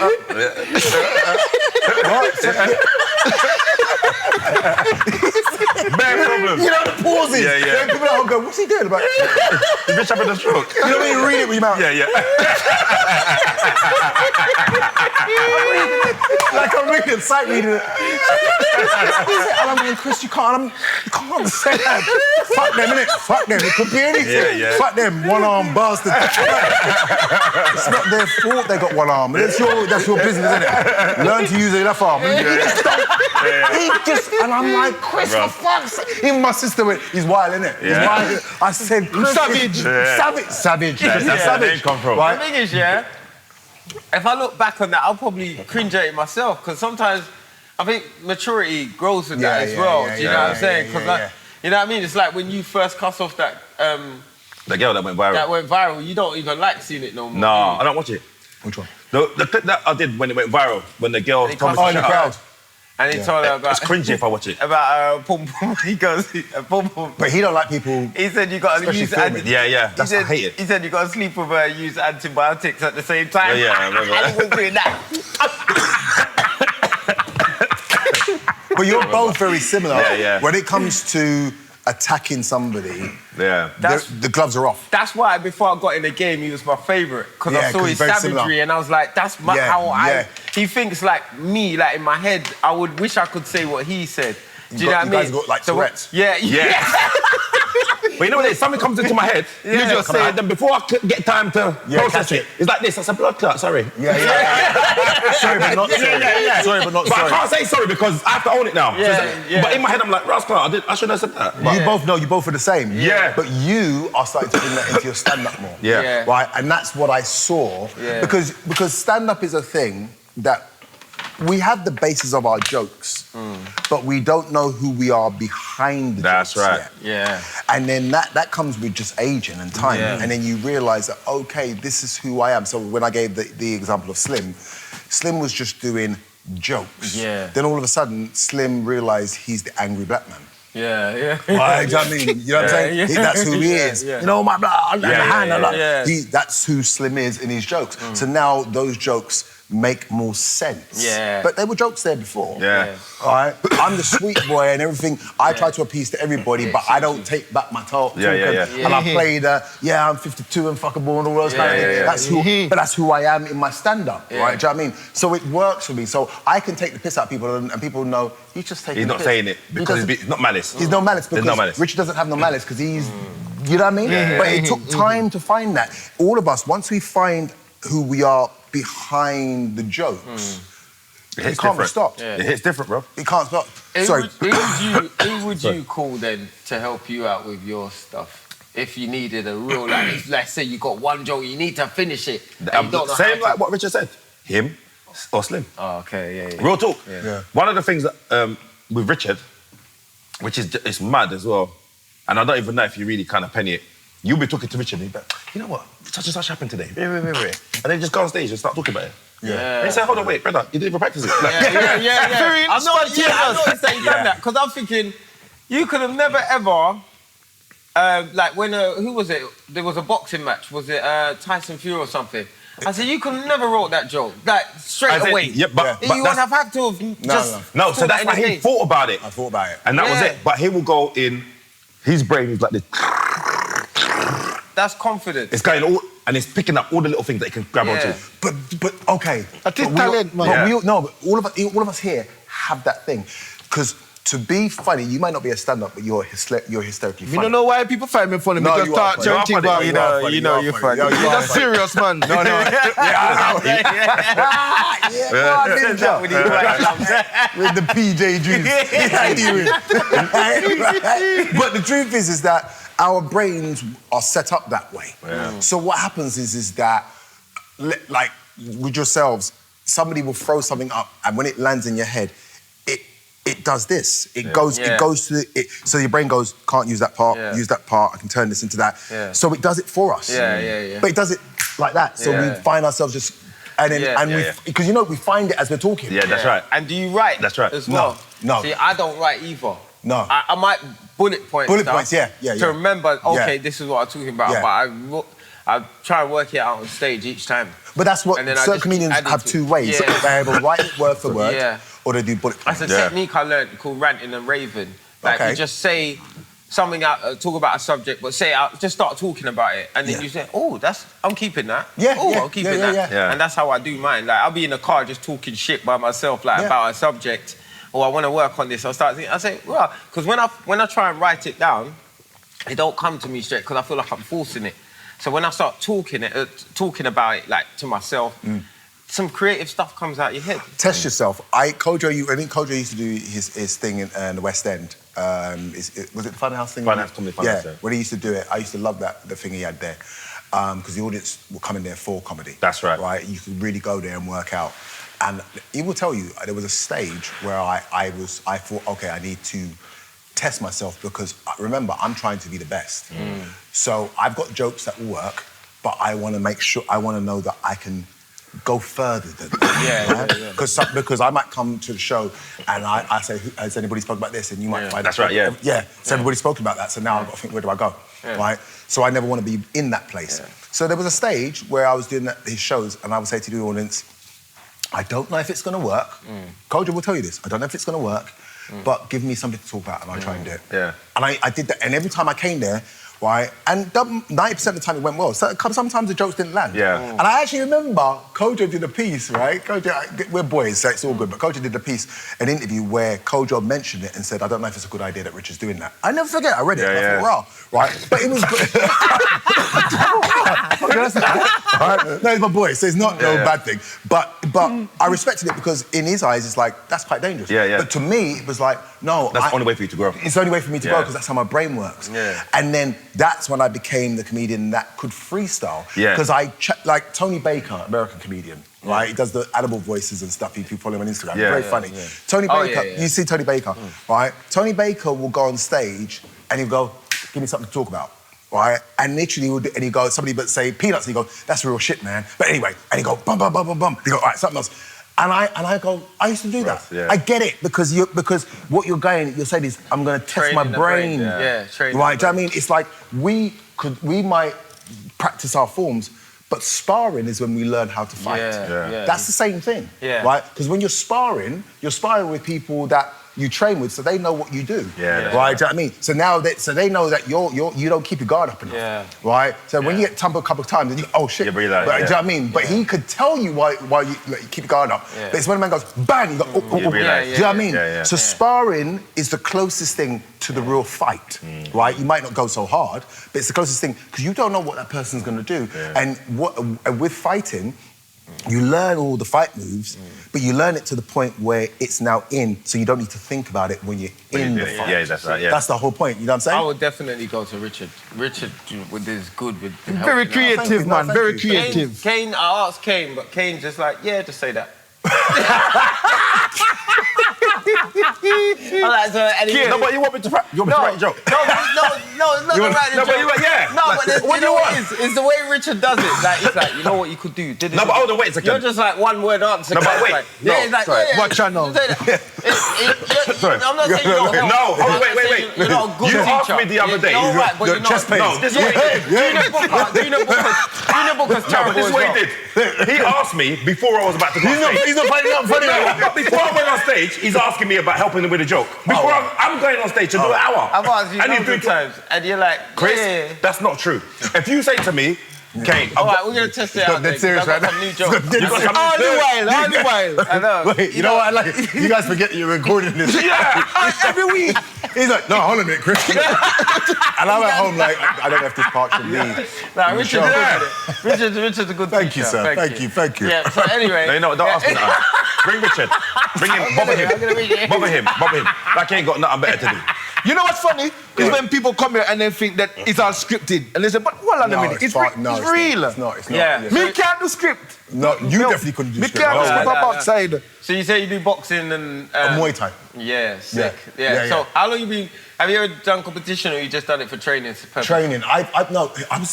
Bad problem. You know the pauses. Then people at home go, what's he doing? About? The bitch having a stroke. You know when you read it with your mouth? Like I'm reading, sight reading it. And I'm going, Chris, you can't say that. Fuck them, innit? Fuck them. It could be anything. Fuck them, one-arm bastard. It's not their fault they got one arm. That's your business, isn't it? Learn to use the left arm. And I'm like, Chris, for fuck's sake. Even my sister went, he's wild, innit? He's wild. I said, Chris, savage. Savage. That's where the name come from. Right? The thing is, if I look back on that, I'll probably cringe at it myself, because sometimes I think maturity grows with that as well. Do you know what I'm saying? Because you know what I mean? It's like when you first cuss off that... the girl that went viral. You don't even like seeing it no more. No, I don't watch it. Which one? The clip that I did when it went viral, when the girl promised to in the shut crowd. up. And he told her about... It's cringy if I watch it. About pum pum. He goes, pum pum. But he don't like people... He said you got to use... I hate it. He said you got to sleep with her, use antibiotics at the same time. Yeah, I remember And he was doing that. But you're both very similar. When it comes to attacking somebody, the gloves are off. That's why before I got in the game, he was my favourite, because I saw his savagery and I was like, that's how I... He thinks like me, like in my head, I would wish I could say what he said. Do you know what I mean? You guys got like Tourette's. But you know what it is? Something comes into my head, you just say it, then before I get time to process it, it's like this, that's a blood clot, sorry. Sorry, but not sorry. Sorry, but not But sorry. I can't say sorry because I have to own it now. Yeah. But in my head, I'm like, Rascal, I shouldn't have said that. But You both know, you both are the same. Yeah. But you are starting to bring that into your stand-up more. Yeah. Right? And that's what I saw. Yeah. Because stand-up is a thing that we have the basis of our jokes, but we don't know who we are behind the That's jokes right. yet. Yeah. And then that comes with just aging and time. Yeah. And then you realise that, okay, this is who I am. So when I gave the example of Slim, Slim was just doing jokes. Yeah. Then all of a sudden, Slim realised he's the angry black man. Yeah, yeah. Right, do you know what I mean? You know what I'm saying? Yeah. That's who he is. Yeah. You know, my hand, yeah. that's who Slim is in his jokes. So now those jokes make more sense. Yeah. But there were jokes there before. Yeah. All right? I'm the sweet boy and everything. I try to appease to everybody, but I don't take back my talk. Yeah. And I play I'm 52 and fuckable and all those kind of things. yeah. But that's who I am in my stand-up, right? Do you know what I mean? So it works for me. So I can take the piss out of people and people know he's just taking He's the not piss. saying it because it's not malice. He's no malice because There's no malice. Richard doesn't have no malice because he's, you know what I mean? But it took time to find that. All of us, once we find who we are behind the jokes, it can't be stopped. It hits different, bro. It can't stop. Who would you call then to help you out with your stuff? If you needed a real, like, let's say you got one joke, you need to finish it. And you don't know Same how like to... what Richard said. Him or Slim. Oh, okay, yeah. Real talk. Yeah. One of the things that with Richard, which is it's mad as well, and I don't even know if you really kind of penny it. You'll be talking to Richard and he'll be like, you know what? Such and such happened today. And then just go on stage and start talking about it. Yeah. And you say, hold on, wait, brother, you didn't even practice it. Like, Yeah. I noticed that you done that because I'm thinking you could have never ever. Like when who was it? There was a boxing match. Was it Tyson Fury or something? I said you could have never wrote that joke like straight away. Yeah, but you would have had to have just No, so that's why he thought about it. I thought about it. And that was it. But he will go in, his brain is like this. That's confidence. It's going all, and it's picking up all the little things that he can grab onto. But okay. That is But talent, man. But all of us here have that thing. Because to be funny, you might not be a stand-up, but you're hysterically funny. You don't know why people find me funny. No, Because you are talk funny. certain things about You know you're funny. Yo, You're not serious, man. No. Ninja. With the PJ juice. But the truth is that our brains are set up that way. Yeah. So what happens is that, like with yourselves, somebody will throw something up, and when it lands in your head, it does this. It goes to it. So your brain goes, can't use that part. Use that part. I can turn this into that. Yeah. So it does it for us. Yeah. But it does it like that. So we find ourselves just, and then because we find it as we're talking. Yeah, that's right. And do you write? That's right. As well. No. See, I don't write either. No. I might bullet point Bullet stuff points, yeah. To remember, okay, this is what I'm talking about. Yeah. But I try and work it out on stage each time. But that's what And then I certain just comedians add have into two it. ways. Yeah. They either write it word for word, or they do bullet points. That's a technique I learned called ranting and raving. Like you just say something out, talk about a subject, but say out, just start talking about it, and then you say, "Oh, I'm keeping that." I'm keeping that. Yeah. And that's how I do mine. Like I'll be in the car just talking shit by myself, like about a subject, or I want to work on this. I'll start thinking. I say, well, because when I try and write it down, it don't come to me straight because I feel like I'm forcing it. So when I start talking about it, like to myself. Some creative stuff comes out your head. Test yourself. I think Kojo used to do his thing in the West End. Was it the Funhouse thing? Funhouse, Comedy Funhouse, yeah. When he used to do it, I used to love the thing he had there. Because the audience will come in there for comedy. That's right. Right? You could really go there and work out. And he will tell you, there was a stage where I thought, okay, I need to test myself because, remember, I'm trying to be the best. So I've got jokes that will work, but I want to make sure, I want to know that I can go further than that. Because I might come to the show and I say, has anybody spoken about this? And you might find that's right, yeah. Yeah, so everybody spoke about that, so now I've got to think, where do I go? Right? So I never want to be in that place. So there was a stage where I was doing his shows and I would say to the audience, I don't know if it's going to work. Kojo will tell you this. I don't know if it's going to work, but give me something to talk about and I'll try and do it. Yeah. And I did that. And every time I came there, right? And 90% of the time it went well. So, sometimes the jokes didn't land. Yeah. And I actually remember Kojo did a piece, right? Kojo, we're boys, so it's all good, but Kojo did a piece, an interview where Kojo mentioned it and said, I don't know if it's a good idea that Richard's doing that. I never forget, I read it, and I thought, wow, right? But it was good. No, he's my boy, so it's not no bad thing. But I respected it because in his eyes, it's like, that's quite dangerous. But to me, it was like, no. That's the only way for you to grow. It's the only way for me to grow because that's how my brain works. And then that's when I became the comedian that could freestyle. Because like Tony Baker, American comedian, right? He does the animal voices and stuff. If you follow him on Instagram, very funny. Tony Baker, you see Tony Baker, right? Tony Baker will go on stage and he'll go, give me something to talk about. Right? And literally, and he go, somebody would say peanuts, and he go, that's real shit, man. But anyway, and he go, bum, bum, bum, bum, bum. He go, all right, something else. And I go, I used to do that. I get it, because what you're saying is, I'm going to test my brain. Training. Right? Do you know what I mean? It's like, we might practice our forms, but sparring is when we learn how to fight. That's the same thing, right? Because when you're sparring with people that you train with, so they know what you do, right? Do you know what I mean? So now they know that you don't keep your guard up enough, right? So when you get tumbled a couple of times, and you oh shit, breathe out, do you know what I mean? But he could tell you why you keep your guard up. But it's when a man goes bang, you go, do you know what I mean? So sparring is the closest thing to the real fight, right? You might not go so hard, but it's the closest thing because you don't know what that person's going to do, and with fighting. You learn all the fight moves, but you learn it to the point where it's now in, so you don't need to think about it when you're in the fight. Yeah, that's right, That's the whole point, you know what I'm saying? I would definitely go to Richard. Richard is good with the help. Very creative, man, very creative. Kane, I asked Kane, but Kane's just like, yeah, just say that. No, but you want me to write a joke? No, it's not writing a joke. No, but what do you want? It's the way Richard does it. Like, it's like, you know what you could do? No, but hold on, wait a second. You're just like one word answer. No, but wait. What channel? Sorry. I'm not saying you don't help. No, hold on, wait. You're not a good You teacher. asked me the other day. You're right, but you're not. chest pains. No, this is what he did. Junior Booker's No, but this is what he did. He asked me before I was about to go on stage. He's not finding out funny. No, before I went on stage, he's asking me about helping him with a joke. Before I'm going on stage to do an hour. I've asked you loads of times, and you're like, Chris, that's not true. If you say to me, Kane, all right, we're going to test it out. That's serious right now. Some new jokes. you got some All the while. I know. Wait, you know what I like? You guys forget that you're recording this. Every week. He's like, no, hold on a minute, Chris. And I'm at home like, I don't know if this part should be. Nah, Richard's a good Thank teacher. you, sir. Thank you. Yeah, so anyway. No, you know what, don't ask me that. Bring Richard. Bring him. Bother him. Like he ain't got nothing better to do. You know what's funny? Is when people come here and they think that it's all scripted. And they say, but hold on a minute, it's real. It's not. Yeah. Me can't do script. No, you definitely couldn't do Me script. can't do script outside. So you say you do boxing and... Muay Thai. Yeah, sick. Yeah. So how long have you ever done competition or you just done it for training? Training.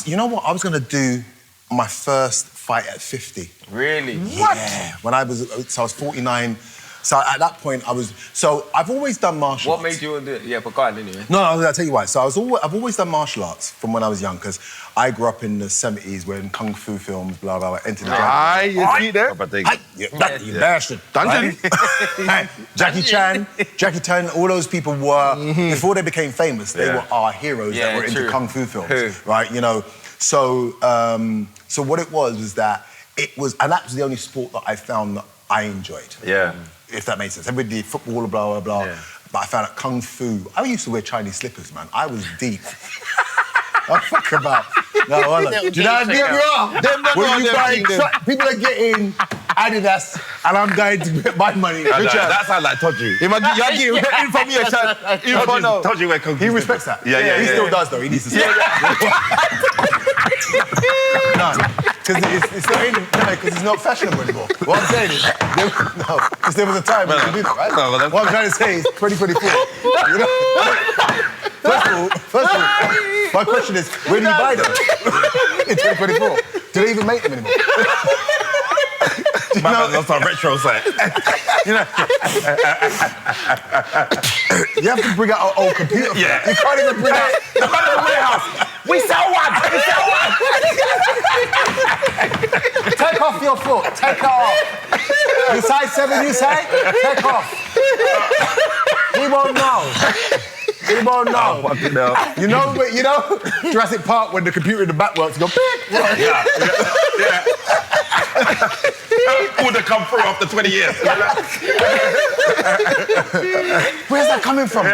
You know what? I was going to do my first fight at 50. Really? What? Yeah. I was 49. So at that point, I've always done martial arts. What made you want to do it? Yeah, but go on anyway. No, I'll tell you why. So I've always done martial arts from when I was young, because I grew up in the 70s when kung fu films, blah, blah, blah, entered the Aye, you see there? You bastard. Right? Jackie Chan, all those people were, before they became famous, they were our heroes that were into kung fu films, right? You know, so what it was that and that was the only sport that I found that I enjoyed. Yeah. If that makes sense. Everybody did football, blah, blah, blah. Yeah. But I found out kung fu. I used to wear Chinese slippers, man. I was deep. I fuck about. No, hold on. Do you know what I mean? People are getting Adidas, and I'm going to get my money. That sounds like Toji. You're getting information. Toji wear kung fu. He respects that. Yeah. He still does, though. He needs to say because it's not fashionable anymore. What I'm saying is, because there was a time when you could do that, right? What I'm trying to say is 2024. You know? First of all, my question is, where do you buy them? In 2024. Do they even make them anymore? That's our retro site. You know, you have to bring out an old computer. Yeah. You can't even bring out the man in the warehouse. We sell one. Take off your foot. Take it off. You size 7, you say? Take off. He won't know. Anybody know? Oh, fucking hell. You know Jurassic Park when the computer in the back works, you go, beep. Yeah. Would have come through after 20 years. Where's that coming from?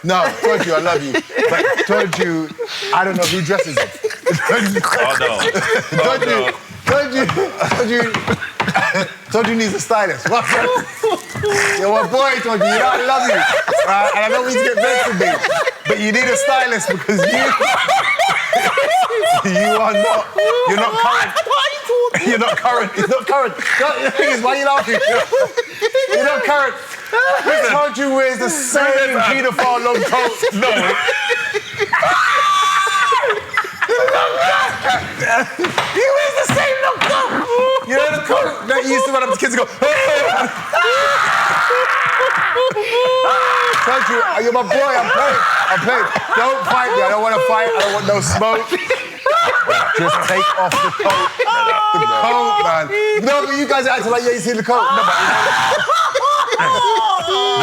No, told you I love you. But told you I don't know who dresses it. Told you needs a stylist. Yo, my boy told you know I love you. And I don't want you to get vexed with me. But you need a stylist because you're not current. You're not current. He's not current. The thing is, why are you laughing? You're not current. I told you wears the same pedophile long coat. No. He wears the same long coat. You know the coat that you used to run up to kids and go, told you, you're my boy, I'm playing. Don't fight me, I don't want to fight, I don't want no smoke. Just take off the coat. The coat, man. No, but you guys are acting like you ain't seen the coat. No, but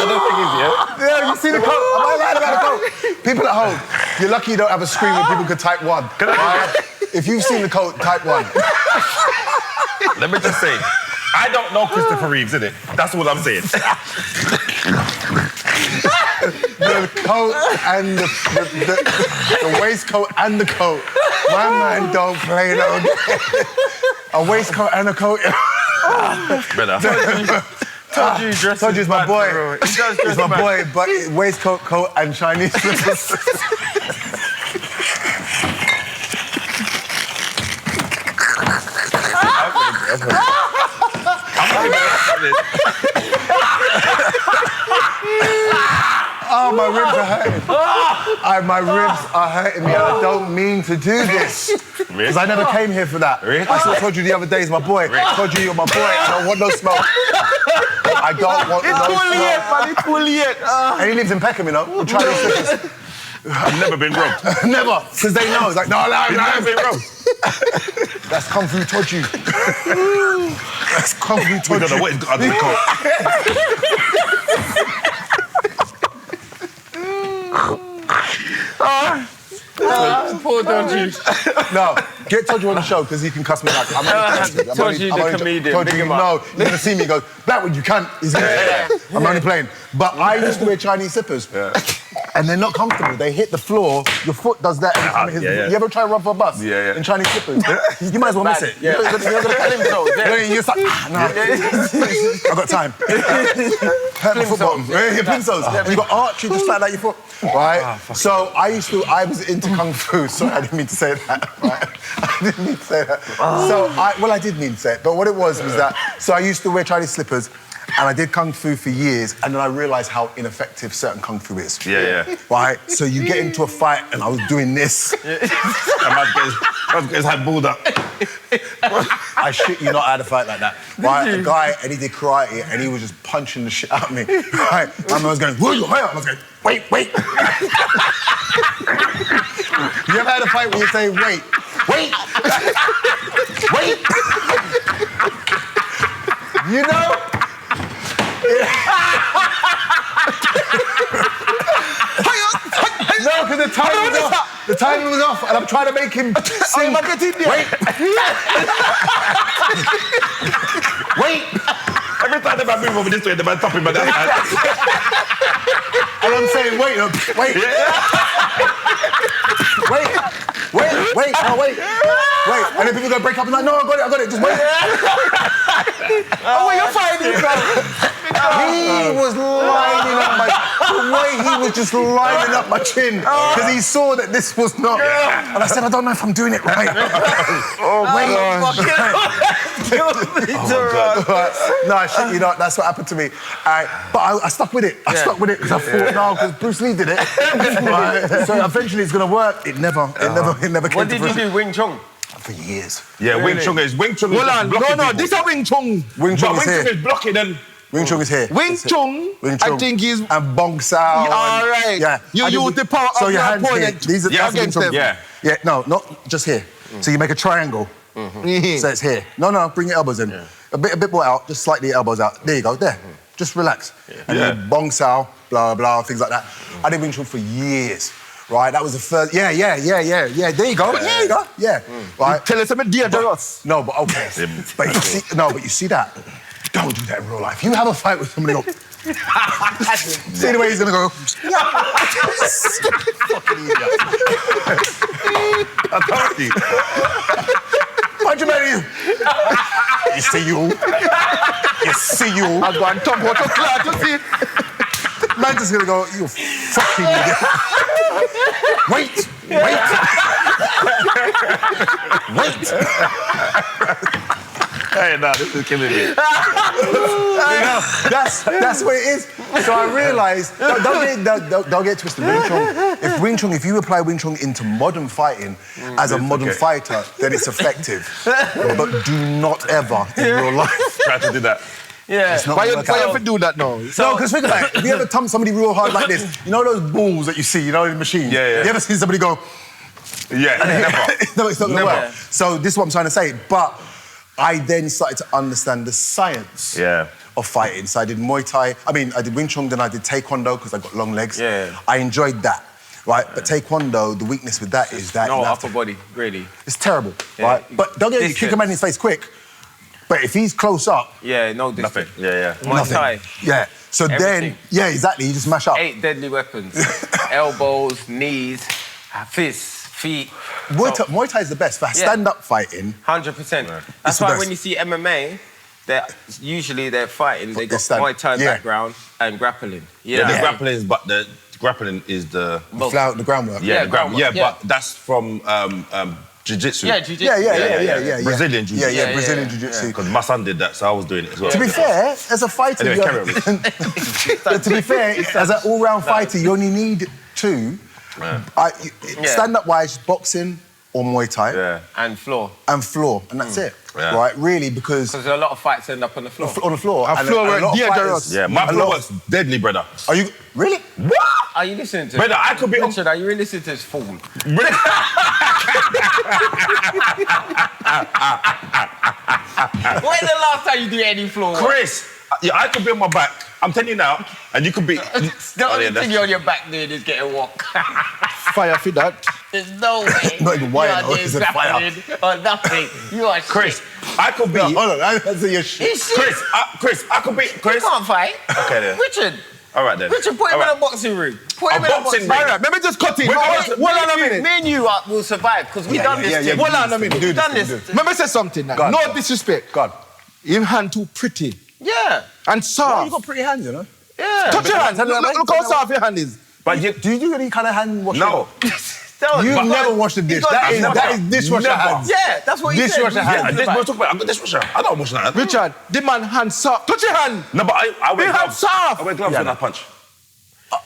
The thing is, yeah, you see the coat. Am I lying about the coat? People at home, you're lucky you don't have a screen where people could type 1. If you've seen the coat, type 1. Let me just say, I don't know Christopher Reeves, innit? That's what I'm saying. The coat and the waistcoat and the coat. My man don't play no game. A waistcoat and a coat. Better. Told you he's my boy. He's my boy, but waistcoat, coat, and Chinese slippers. Oh, my ribs are hurting. My ribs are hurting me. I don't mean to do this. Because I never came here for that. Really? I told you the other day, he's my boy. I told you you're my boy. I don't want no smoke. I don't want no smoke. It's too late. And he lives in Peckham, you know. We'll try these slippers. I've never been robbed. Never. Because they know. It's like, no. I've never been robbed. That's Kung Fu Toju. That's Kung Fu Toju. We don't know what he's got under the coat. Poor Toju. No, get Toju on the show because he can cuss me back. Toju the comedian. Toju, you're gonna see me go, Blackwood, you can't. He's gonna say that. I'm only playing. But I used to wear Chinese slippers. Yeah. And they're not comfortable. They hit the floor, your foot does that every time it hits the floor. You ever try to run for a bus in Chinese slippers? You might as well miss it. Yeah. You're gonna cut him so. You're just like, no. I've got time. Hurt my foot bottom. Your plimsolls. You got arch, you just flat out your foot. Right? So I was into Kung Fu. Sorry, I didn't mean to say that. Right? I didn't mean to say that. So I did mean to say it. But what it was that, so I used to wear Chinese slippers and I did Kung Fu for years and then I realised how ineffective certain Kung Fu is. Yeah. Right? So you get into a fight and I was doing this. I was hand balled up. I shit you not, I had a fight like that. Right? A guy, and he did karate and he was just punching the shit out of me. Right? And I was going, whoa, I was going, wait. You ever had a fight where you say, wait? You know? No, because the timing was off. The timing was off, and I'm trying to make him sing. Wait. Every time the man move over this way, the man tapping my that hand. And I'm saying, wait. And then people go break up and like, no, I got it, just wait. Oh, you're fighting, bro. He was lining up the way he was just lining up my chin, because he saw that this was not. And I said, I don't know if I'm doing it right. No, shit, you know, that's what happened to me. But I stuck with it. I stuck with it because I thought, no, because Bruce Lee did it. So eventually it's going to work. It never came to fruition. What did you do, Wing Chun? For years. Yeah, really? Wing Chun is Hold on, blocking no, people. this is Wing Chun. Wing Chun is here. is blocking and... Wing Chun is here. Wing Chun, I think is... And Bong Sao. All right. Yeah. You use the power of your opponent. These are against them. Yeah. Yeah, no, not just here. So you make a triangle. So it's here. No, bring your elbows in. A bit more out, just slightly elbows out. There you go, there. Just relax. And then bong sao, blah, blah, things like that. I did Wing Chun for years. Right, that was the first. Yeah. There you go. There you go. Yeah. Right. Tell us something dangerous. No, but okay. But you see that? Don't do that in real life. You have a fight with somebody else. See the way he's gonna go. Fucking idiot. I told you. What'd you marry you? You see you. I'm going to talk about your class, you see. Man just gonna go, you fucking idiot. Wait. Hey, no, this is killing me. That's what it is. So I realised, don't get twisted. Wing Chun, if you apply Wing Chun into modern fighting as a modern fighter, then it's effective. But do not ever in real life try to do that. Yeah. Why you have to do that now? No, because think about it. If you ever thump somebody real hard like this, you know those balls that you see, you know, in the machine? Yeah. You ever seen somebody go... Yeah, never. No, it's not going to work. Never. So this is what I'm trying to say. But I then started to understand the science of fighting. So I did Muay Thai. I did Wing Chun, then I did Taekwondo because I got long legs. Yeah. I enjoyed that, right? But Taekwondo, the weakness with that is that... No upper body, really. It's terrible, right? But don't get me, kick a man in his face quick. But if he's close up... Yeah, no distance. Nothing. Yeah. Muay Thai. Yeah. So Everything. then... Yeah, exactly. You just mash up. 8 deadly weapons. Elbows, knees, fists, feet. Muay Thai is the best for stand-up fighting. 100%. That's why when you see MMA, they're fighting. They got stand. Muay Thai background and grappling. The grappling is, but the grappling is the groundwork. Yeah, the groundwork. Yeah, but that's from jiu-jitsu. Yeah, jiu-jitsu. Yeah. Brazilian jiu-jitsu. Yeah, Brazilian jiu-jitsu. Because my son did that, so I was doing it as well. To be fair, as a fighter, Anyway, carry on. to be fair, as an all-round fighter, you only need 2. Stand-up wise, boxing or Muay Thai. Yeah. And floor. And that's it. Yeah. Right, really, because a lot of fights end up on the floor. On the floor. And floor were dangerous. Yeah, my floor was deadly, brother. Are you... Really? What? Are you listening to Brother, I could be... Richard, are you really listening to this fool? When the last time you do any floor work? Chris, I could be on my back. I'm telling you now, and you could be... The only thing you're on your back doing is getting walk. Fire for that. There's no way. Not even wire, though. It's a fire. Or nothing. You are Chris, I could be... Hold on, that's your shit. Chris, I could be... Chris... You can't fight. Okay, then. Richard. All right, then. Richard, put him in a boxing ring. Put him in a boxing ring. All right, let me just cut it. Hold on a minute. Me and you will survive, because we've done this thing. Hold on a minute. We've done this. Let me say something now. No disrespect. God. Your hand too pretty. Yeah. And soft. You got pretty hands, you know? Yeah. Touch your hand. Look how soft your hand is. But Do you do any kind of hand washing? No. You've never washed a dish. That is dishwasher hands. Yeah, that's what you said. Dishwasher hands. We're talking about... I'm a dishwasher. I don't wash that. Richard, the man hand soft. Touch your hand. No, but I wear Your hand gloves. soft. I wear gloves when I punch.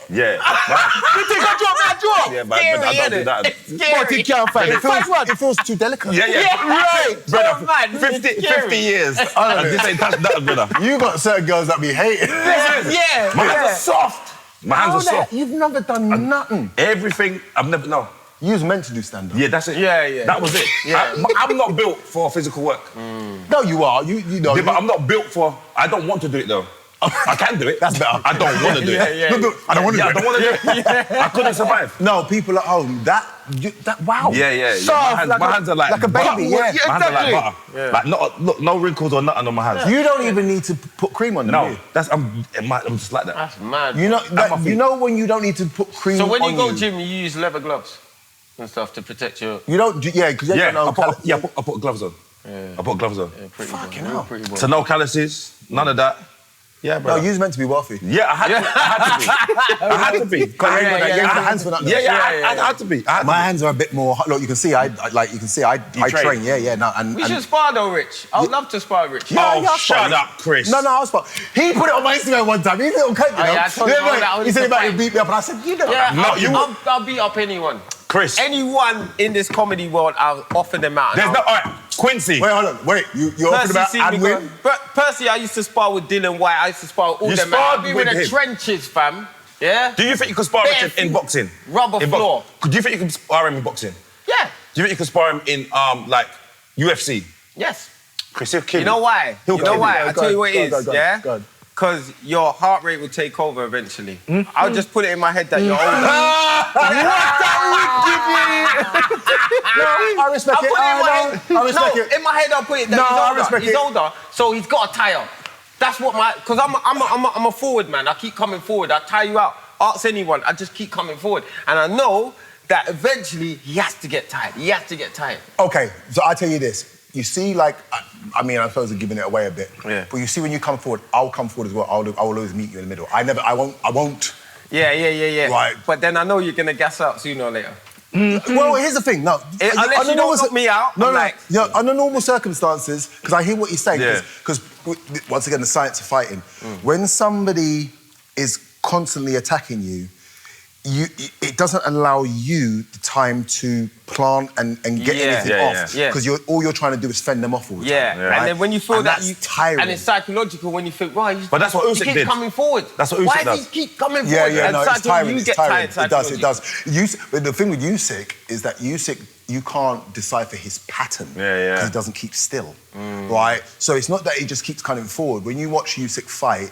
Yeah. You think I drop? Yeah, but I don't do that. But he can't fight. It feels too delicate. Yeah. Right. Brother, man, 50 years. This ain't touched that, brother. You got certain girls that be hating. Yeah. My hands are soft. My hands are soft. You've never done nothing. Everything, I've never, no. You was meant to do stand-up. Yeah, that's it. Yeah. That was it. Yeah. I'm not built for physical work. No, you are. You know. Yeah, but I'm not built for, I don't want to do it though. I can do it. That's better. I don't want to do it. I don't want to do it. I don't want to do it. I couldn't survive. No, people at home, wow. Yeah. Soft, My hands are like a baby, butter. yeah. My hands are like butter. Yeah. Like no wrinkles or nothing on my hands. You don't even need to put cream on them, do you? I'm just like that. That's mad. You know when you don't need to put cream on you. So when you go gym, you use leather gloves and stuff to protect your... You don't, because you don't know... I put gloves on. Yeah. I put gloves on. Yeah, Fucking hell. So no calluses, none of that. Yeah, bro. No, you was meant to be wealthy. Yeah, I had to be. I Hands for nothing. I had to be. My hands are a bit more. Look, you can see. I train. Yeah. No, we should spar though, Rich. I would love to spar Rich. Shut up, Chris. No, I'll spar. He put it on my Instagram one time. He's a little cunt, you know. Yeah, I told you that. He said about he beat me up, and I said, you know. Yeah, No, I'll beat up anyone. Chris. Anyone in this comedy world, I'll offer them out. There's no. All right, Quincy. Wait, hold on. Wait, you're offering about Adwin? Percy, I used to spar with Dylan White. I used to spar with all them. I'll be in the trenches, fam. Yeah? Do you think you could spar Richard in boxing? Rubber floor. Do you think you could spar him in boxing? Yeah. Do you think you could spar him in, like, UFC? Yes. Chris, he'll kill you. You know why? You know why? I'll tell you what it is, yeah? Because because your heart rate will take over eventually. I'll just put it in my head that you're older. I respect it. I respect it. In my head, I'll put it that I respect he's it. older, so he's got a tire. That's what because I'm a forward man. I keep coming forward. I tire you out. Ask anyone. I just keep coming forward, and I know that eventually he has to get tired. He has to get tired. Okay, so I tell you this. You see, like, I mean, I'm supposed to giving it away a bit. Yeah. But you see, when you come forward, I'll come forward as well. I will always meet you in the middle. I won't. Yeah. Right. But then I know you're gonna gas out sooner or later. Well, here's the thing. No, Unless you don't knock me out. No, I'm no. like, Yeah, under normal circumstances, because I hear what you're saying. Yeah. Because once again, the science of fighting. When somebody is constantly attacking you, it doesn't allow you the time to plant and get anything off. Because all you're trying to do is fend them off all the time. right? And then when you feel that, that's tiring. And it's psychological when you think, right, But that's what Usyk he keeps did. coming forward. That's what Usyk Why does. does he keep coming forward? Yeah, And no, it's tiring. you It's get tiring. tired It does. But the thing with Usyk is that Usyk, you can't decipher his pattern because he doesn't keep still, right? So it's not that he just keeps coming forward. When you watch Usyk fight,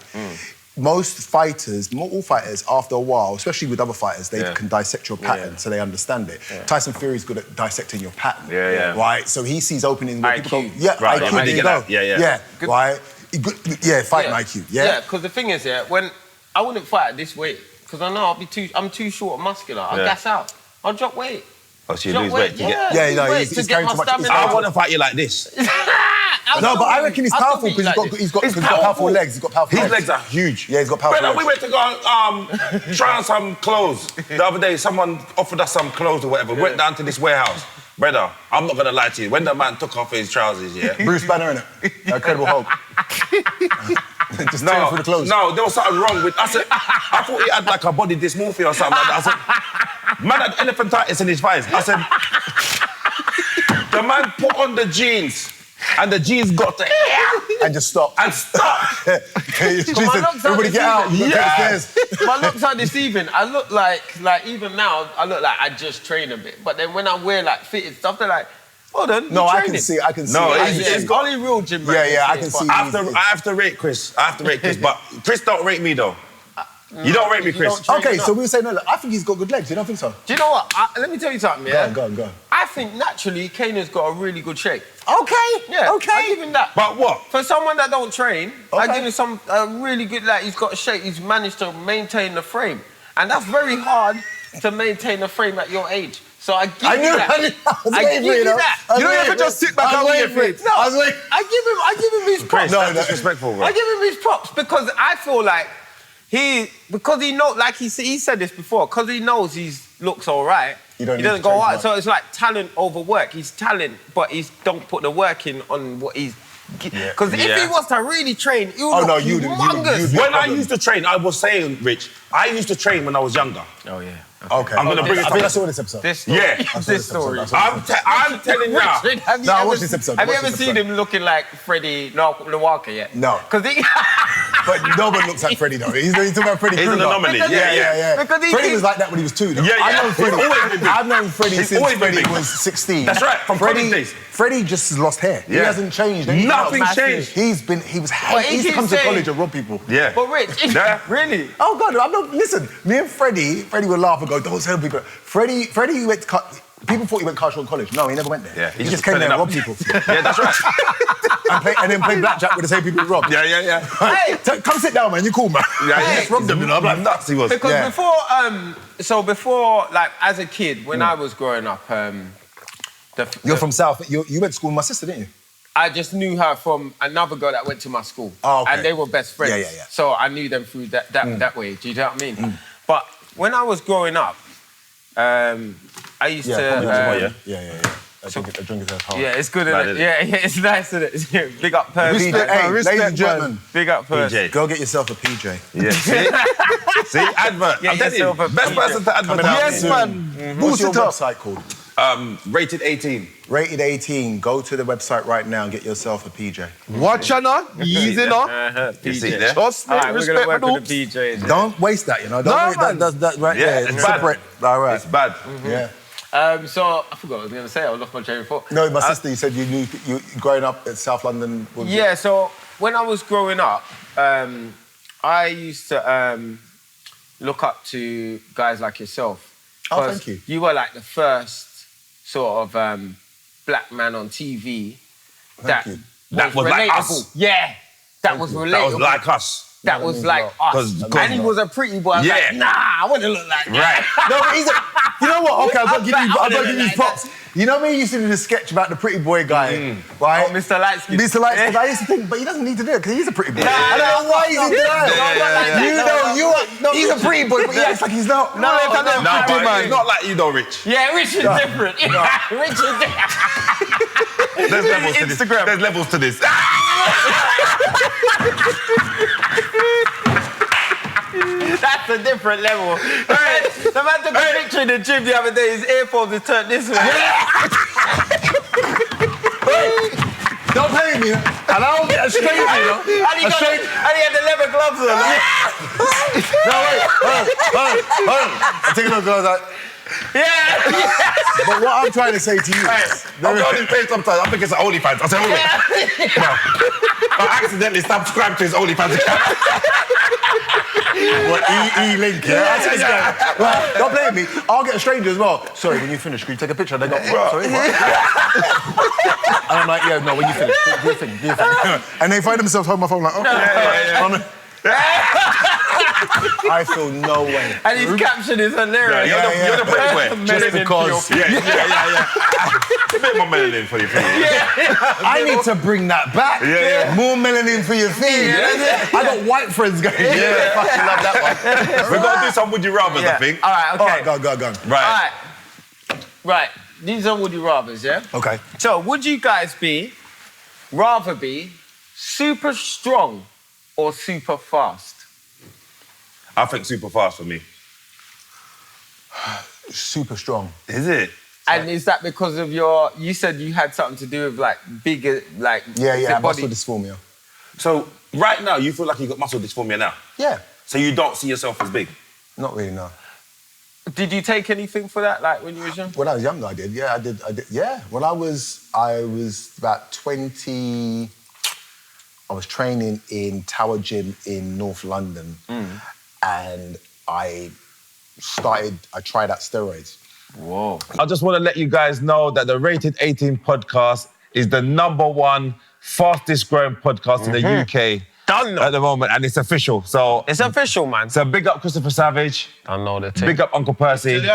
most fighters, not all fighters, after a while, especially with other fighters, they can dissect your pattern so they understand it. Tyson Fury's good at dissecting your pattern, right? So he sees openings where people go, right, IQ, there you go. Right? Fighting IQ, Yeah, because the thing is, when I wouldn't fight at this weight, because I know I'm too short and muscular. I'll gas out. I'll drop weight. Oh, so you lose weight to get... he's carrying too much. I want to fight you like this. No, but I reckon he's powerful because he's got powerful legs. He's got powerful legs. His legs are huge. Yeah, he's got powerful legs. We went to go try on some clothes. The other day, someone offered us some clothes or whatever. We went down to this warehouse. Brother, I'm not going to lie to you. When the man took off his trousers, Bruce Banner, innit? Incredible Hulk. Just tearing through the clothes. No, there was something wrong with... I thought he had like a body dysmorphia or something like that. I said, man had elephantitis in his thighs. I said, the man put on the jeans and the jeans got to here. And just stop. And stop. Everybody get out. My looks are deceiving. I look like even now, I look like I just train a bit. But then when I wear like fitted stuff, they're like, hold on, no, I can see. No, it's only real gym. Yeah, I can see. I have to rate Chris. But Chris don't rate me though. You don't rate me, Chris. Okay, so we were saying, no, look, I think he's got good legs. You don't think so? Do you know what? Let me tell you something, Go on. I think naturally Kane has got a really good shape. Okay. Yeah. Okay. I give him that. But what? For someone that don't train, I give him a really good, like, he's got a shape. He's managed to maintain the frame. And that's very hard to maintain a frame at your age. So I give you that. I give you that. You don't have to just sit back and wait for it. No, I give him his props. No, that's disrespectful, bro. I give him his props because I feel like because he knows, like he said this before, because he knows he looks all right, he doesn't go out. So it's like talent over work. He's talent, but he don't put the work in on what he's... Because if he was to really train, he would look humongous. When I used to train, I was saying, Rich, I used to train when I was younger. Oh, yeah. Okay. I'm going to bring it up. I think I saw this episode. This story. I'm telling you now. I watched this episode. Have you ever seen him looking like Freddie Walker yet? No. Because he... But no one looks like Freddie, though. He's talking about Freddie Krueger. He's an anomaly. Yeah. Freddie was like that when he was 2, though. I've known Freddie since Freddie was 16. That's right, from Freddie days. Freddie just has lost hair. He hasn't changed. Nothing changed. He used to come to college and rob people. Yeah. But Rich, really? Oh, God, listen, me and Freddie would laugh and go, don't tell people. Freddie went to... People thought he went Carshall College. No, he never went there. Yeah, he just came there and robbed people. Yeah, that's right. and then played blackjack with the same people he robbed. Yeah. Hey, come sit down, man. You're cool, man. Yeah, he just robbed them, you know. I'm like, nuts he was. Because before, like, as a kid, when I was growing up, You're from South. You went to school with my sister, didn't you? I just knew her from another girl that went to my school. Oh, okay. And they were best friends. Yeah. So I knew them through that way. Do you know what I mean? But when I was growing up, I used to... Yeah. I drink it as hard. Yeah, it's good, isn't it? Yeah, it's nice, isn't it? Big up, Percy. Ladies and gentlemen. Big up, Percy. Go get yourself a PJ. Yeah, see, advert. I'm telling you, best person to advertise. Yes, man. What's your website called? Rated 18. Rated 18. Go to the website right now and get yourself a PJ. Watch ya now. Easy now. You see there? Trust me, Alright, we're going to respect work my with the BJs. Don't waste that, you know. That's right there. It's bad. Separate. All right. It's bad. Yeah. So I forgot what I was going to say. I lost my train of thought. No, my sister, you said you growing up in South London. Yeah, so when I was growing up, I used to look up to guys like yourself. Oh, thank you. You were like the first sort of black man on TV that you. That was like relatable. us. Yeah, that was relatable. That was like us. That was like us. And he was a pretty boy. I was like, nah, I want to look like that. Right. No, but you know what? Okay, I've got to give you props. You know me, you used to do the sketch about the pretty boy guy, right? Oh, Mr. Lightskin. Mr. Lightskin. I used to think, but he doesn't need to do it because he's a pretty boy. I don't know why he's doing that. He's a pretty boy, but he acts like he's not. No, it's not like you though, Rich. Yeah, Rich is different. Rich is different. There's levels to this. There's levels to this. That's a different level. The man took a picture in the gym the other day, his earphones are turned this way. Don't play with me. And I don't get a straight, you know. And he had the leather gloves on. No, wait. I'm taking those gloves out. Yeah. But what I'm trying to say to you is... I'm on his page sometimes. I think it's OnlyFans. I say, hold it. I accidentally subscribed to his OnlyFans account. What, E-Link, yeah? Right, don't play with me. I'll get a stranger as well. Sorry, when you finish, can you take a picture? And they go, sorry, what? And I'm like, yeah, no, when you finish, do your thing. And they find themselves holding my phone like, okay. I feel no way. And his caption is hilarious. You're the pretty boy. Just because. Yeah. A bit more melanin for your feet. I need to bring that back. More melanin for your feet. I got white friends going. I fucking love that one. We're going to do some Would You Rathers, I think. All right, okay. All right, go. Right. Right. These are Would You Rathers, yeah? Okay. So, would you guys rather be super strong or super fast? I think super fast for me. Super strong. Is it? And is that because of you said you had something to do with like bigger, like... Yeah, body. muscle dysphoria. So, right now, you feel like you've got muscle dysphoria now? Yeah. So you don't see yourself as big? Not really, no. Did you take anything for that, like when you was young? When I was young, I did. Yeah, I did. Yeah. When I was about 20... I was training in Tower Gym in North London. And I tried out steroids. Whoa. I just want to let you guys know that the Rated 18 podcast is the #1 fastest growing podcast in the UK at the moment, and it's official. So it's official, man. So big up Christopher Savage. I know the thing. Big up Uncle Percy. Big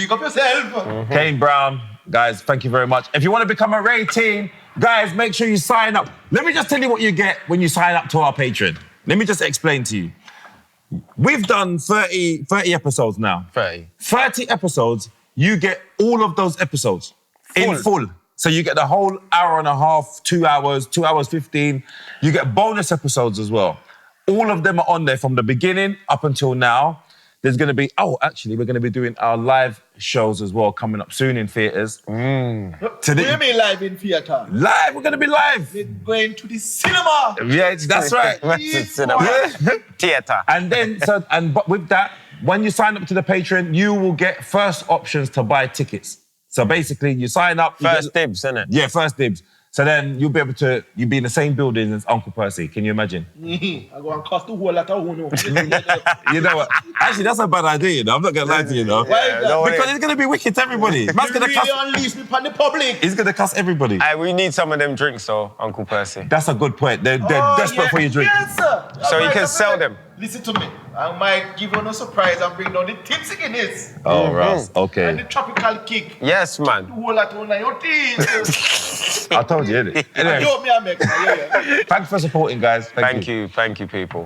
up yourself. Kane Brown. Guys, thank you very much. If you want to become a Rated, guys, make sure you sign up. Let me just tell you what you get when you sign up to our Patreon. Let me just explain to you. We've done 30 episodes now. 30 episodes, you get all of those episodes in full. So you get the whole hour and a half, 2 hours, 2 hours 15. You get bonus episodes as well. All of them are on there from the beginning up until now. There's going to be, we're going to be doing our live shows as well coming up soon in theatres. What do you mean live in theatre? Live, we're going to be live. We're going to the cinema. Yeah, that's right. Theatre. And then, but with that, when you sign up to the Patreon, you will get first options to buy tickets. So basically, you sign up. First dibs, innit? Yeah, first dibs. So then you'll be able to, you'll be in the same building as Uncle Percy. Can you imagine? I go and cost the whole lot of one. You know what? Actually, that's a bad idea, you know. I'm not going to lie to you, though. Why is that? Because it's going to be wicked to everybody. Man's going to really unleash me upon the public. He's going to cuss everybody. We need some of them drinks, though, Uncle Percy. That's a good point. They're desperate for your drink. Yes, sir. So you can sell them. Listen to me. I might give you no surprise and bring down the tips again. Oh, Ross. Okay. And the tropical kick. Yes, man. The whole lot on your teeth. I told you, innit? Anyway, You me, I make. thanks for supporting, guys. Thank you, people.